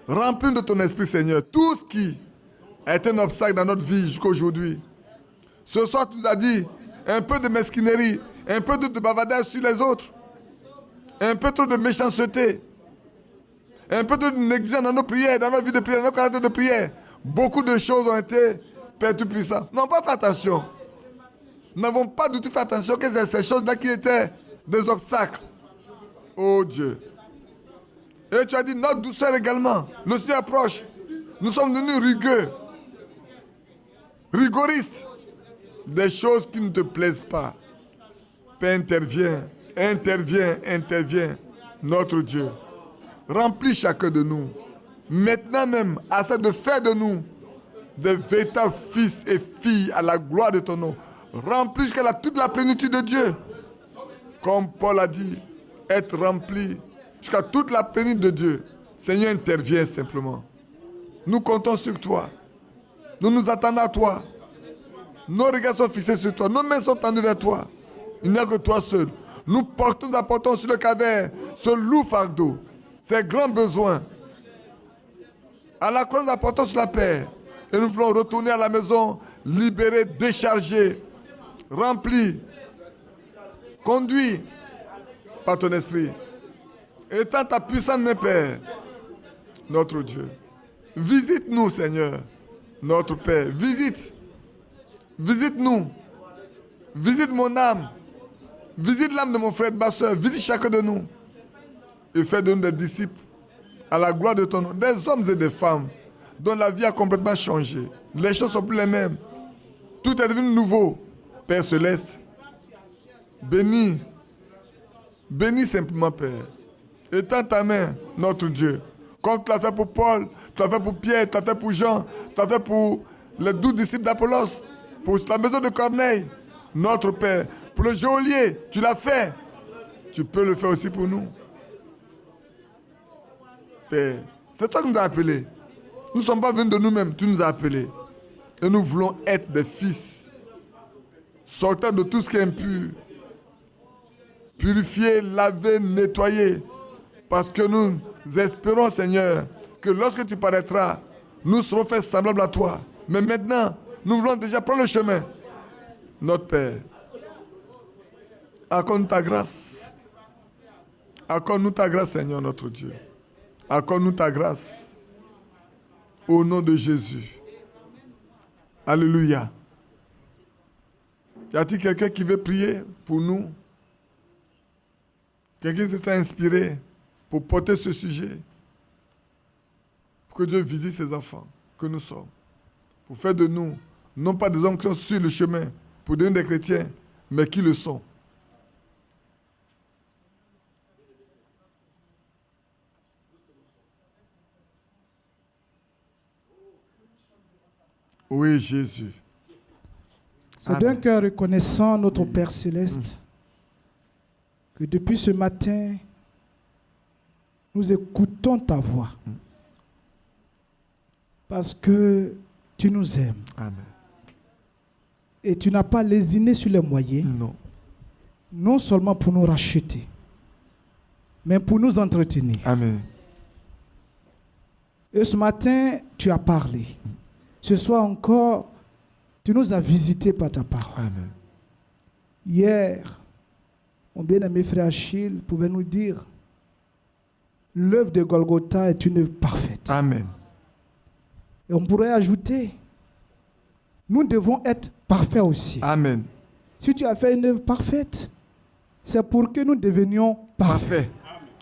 A: Remplis de ton esprit, Seigneur, tout ce qui a été un obstacle dans notre vie jusqu'à aujourd'hui. Ce soir, tu nous as dit un peu de mesquinerie, un peu de bavardage sur les autres, un peu trop de méchanceté, un peu de négligence dans nos prières, dans notre vie de prière, dans nos caractères de prière. Beaucoup de choses ont été perdues puissantes. Nous n'avons pas fait attention. Nous n'avons pas du tout fait attention que c'est ces choses-là qui étaient des obstacles. Oh Dieu. Et tu as dit notre douceur également. Le Seigneur approche. Nous sommes devenus rigueux, rigoristes. Des choses qui ne te plaisent pas. Père, interviens, notre Dieu. Remplis chacun de nous. Maintenant même, assez de faire de nous des véritables fils et filles à la gloire de ton nom. Remplis jusqu'à toute la plénitude de Dieu. Comme Paul a dit, être rempli jusqu'à toute la plénitude de Dieu. Seigneur, interviens simplement. Nous comptons sur toi. Nous nous attendons à toi. Nos regards sont fixés sur toi. Nos mains sont tendues vers toi. Il n'y a que toi seul. Nous apportons sur le calvaire ce lourd fardeau, ces grands besoins. À la croix, nous apportons sur la paix. Et nous voulons retourner à la maison, libérés, déchargés, remplis, conduits par ton esprit. Étends ta puissante main, Père, notre Dieu. Visite-nous, Seigneur, notre Père. Visite-nous. Visite mon âme. Visite l'âme de mon frère et de ma soeur. Visite chacun de nous. Et fais de nous des disciples à la gloire de ton nom. Des hommes et des femmes dont la vie a complètement changé. Les choses ne sont plus les mêmes. Tout est devenu nouveau. Père céleste, bénis simplement, Père. Étends ta main, notre Dieu. Comme tu l'as fait pour Paul, tu l'as fait pour Pierre, tu l'as fait pour Jean, tu l'as fait pour les 12 disciples d'Apollos, pour la maison de Corneille, notre Père. Pour le geôlier, tu l'as fait. Tu peux le faire aussi pour nous. Père, c'est toi qui nous as appelés. Nous ne sommes pas venus de nous-mêmes, tu nous as appelés. Et nous voulons être des fils, sortant de tout ce qui est impur, purifiés, lavés, nettoyés. Parce que nous espérons, Seigneur, que lorsque tu paraîtras, nous serons faits semblables à toi. Mais maintenant, nous voulons déjà prendre le chemin. Notre Père, accorde-nous ta grâce. Accorde-nous ta grâce, Seigneur, notre Dieu. Accorde-nous ta grâce. Au nom de Jésus. Alléluia. Y a-t-il quelqu'un qui veut prier pour nous? Quelqu'un qui s'est inspiré pour porter ce sujet? Pour que Dieu visite ses enfants, que nous sommes. Pour faire de nous, non pas des hommes qui sont sur le chemin, pour devenir des chrétiens, mais qui le sont. Oui, Jésus.
C: C'est d'un cœur reconnaissant, notre Père Céleste, que depuis ce matin, nous écoutons ta voix. Parce que tu nous aimes.
A: Amen.
C: Et tu n'as pas lésiné sur les moyens.
A: Non.
C: Non seulement pour nous racheter, mais pour nous entretenir.
A: Amen.
C: Et ce matin, tu as parlé. Ce soir encore, tu nous as visités par ta parole.
A: Amen.
C: Hier, mon bien-aimé frère Achille pouvait nous dire, l'œuvre de Golgotha est une œuvre parfaite.
A: Amen.
C: Et on pourrait ajouter, nous devons être parfaits aussi.
A: Amen.
C: Si tu as fait une œuvre parfaite, c'est pour que nous devenions parfaits.
A: Parfait.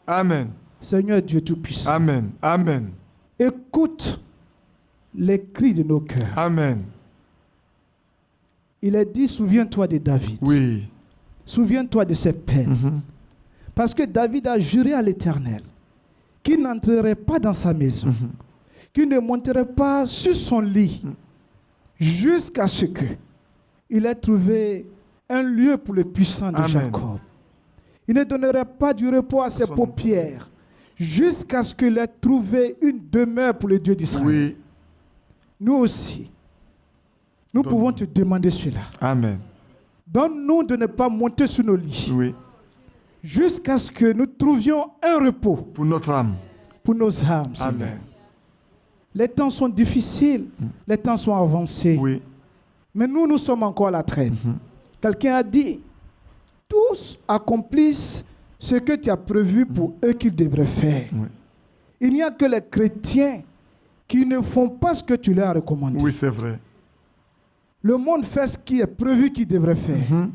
A: Amen.
C: Seigneur Dieu Tout-Puissant,
A: Amen. Amen.
C: écoute les cris de nos cœurs.
A: Amen.
C: Il est dit, souviens-toi de David.
A: Oui.
C: Souviens-toi de ses peines. Parce que David a juré à l'Éternel qu'il n'entrerait pas dans sa maison, qu'il ne monterait pas sur son lit, jusqu'à ce qu'il ait trouvé un lieu pour le puissant de
A: Amen.
C: Jacob. Il ne donnerait pas du repos à ses paupières, jusqu'à ce qu'il ait trouvé une demeure pour le Dieu d'Israël.
A: Oui.
C: Nous aussi, nous pouvons te demander cela.
A: Amen.
C: Donne-nous de ne pas monter sur nos lits.
A: Oui.
C: Jusqu'à ce que nous trouvions un repos
A: Pour notre âme.
C: pour nos âmes, Seigneur.
A: Amen.
C: Les temps sont difficiles, les temps sont avancés.
A: Oui.
C: Mais nous sommes encore à la traîne. Quelqu'un a dit, tous accomplissent ce que tu as prévu pour eux qu'ils devraient faire.
A: Oui.
C: Il n'y a que les chrétiens qui ne font pas ce que tu leur as recommandé.
A: Oui, c'est vrai.
C: Le monde fait ce qui est prévu qu'il devrait faire.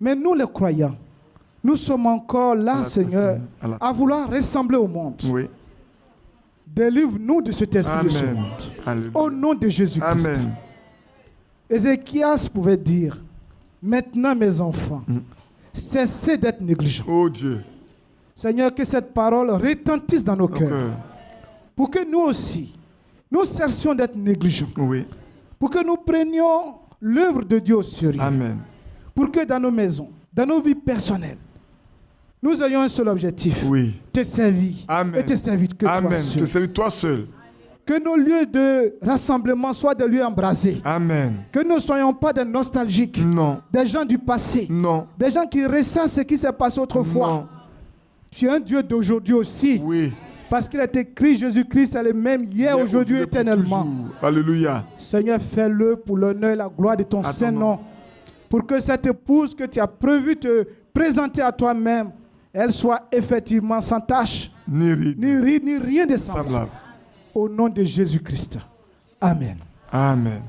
C: Mais nous, les croyants, nous sommes encore là, Seigneur, à vouloir ressembler au monde.
A: Oui.
C: Délivre-nous de cet esprit de ce
A: Amen.
C: monde.
A: Alléluia.
C: Au nom de Jésus-Christ.
A: Amen.
C: Ézéchias pouvait dire, maintenant mes enfants, cessez d'être négligents.
A: Oh Dieu.
C: Seigneur, que cette parole retentisse dans nos
A: Donc,
C: cœurs. Pour que nous aussi, nous cessions d'être négligents.
A: oui.
C: Pour que nous prenions l'œuvre de Dieu au sérieux.
A: Amen.
C: Pour que dans nos maisons, dans nos vies personnelles, nous ayons un seul objectif.
A: Oui.
C: Te servir.
A: Amen.
C: Et te servir que toi
A: Amen.
C: seul.
A: Te servir toi seul.
C: Que nos lieux de rassemblement soient des lieux embrasés.
A: Amen.
C: Que nous ne soyons pas des nostalgiques.
A: Non.
C: Des gens du passé.
A: Non.
C: Des gens qui ressassent ce qui s'est passé autrefois.
A: Non.
C: Tu es un Dieu d'aujourd'hui aussi.
A: Oui.
C: Parce qu'il est écrit, Jésus-Christ est le même hier, aujourd'hui,
A: pour
C: éternellement.
A: toujours. Alléluia.
C: Seigneur, fais-le pour l'honneur et la gloire de ton
A: À ton
C: Saint-Nom. Pour que cette épouse que tu as prévu te présenter à toi-même, elle soit effectivement sans tache,
A: Ni ride.
C: ni rien de semblable.
A: Semblable.
C: Au nom de Jésus-Christ. Amen.
A: Amen.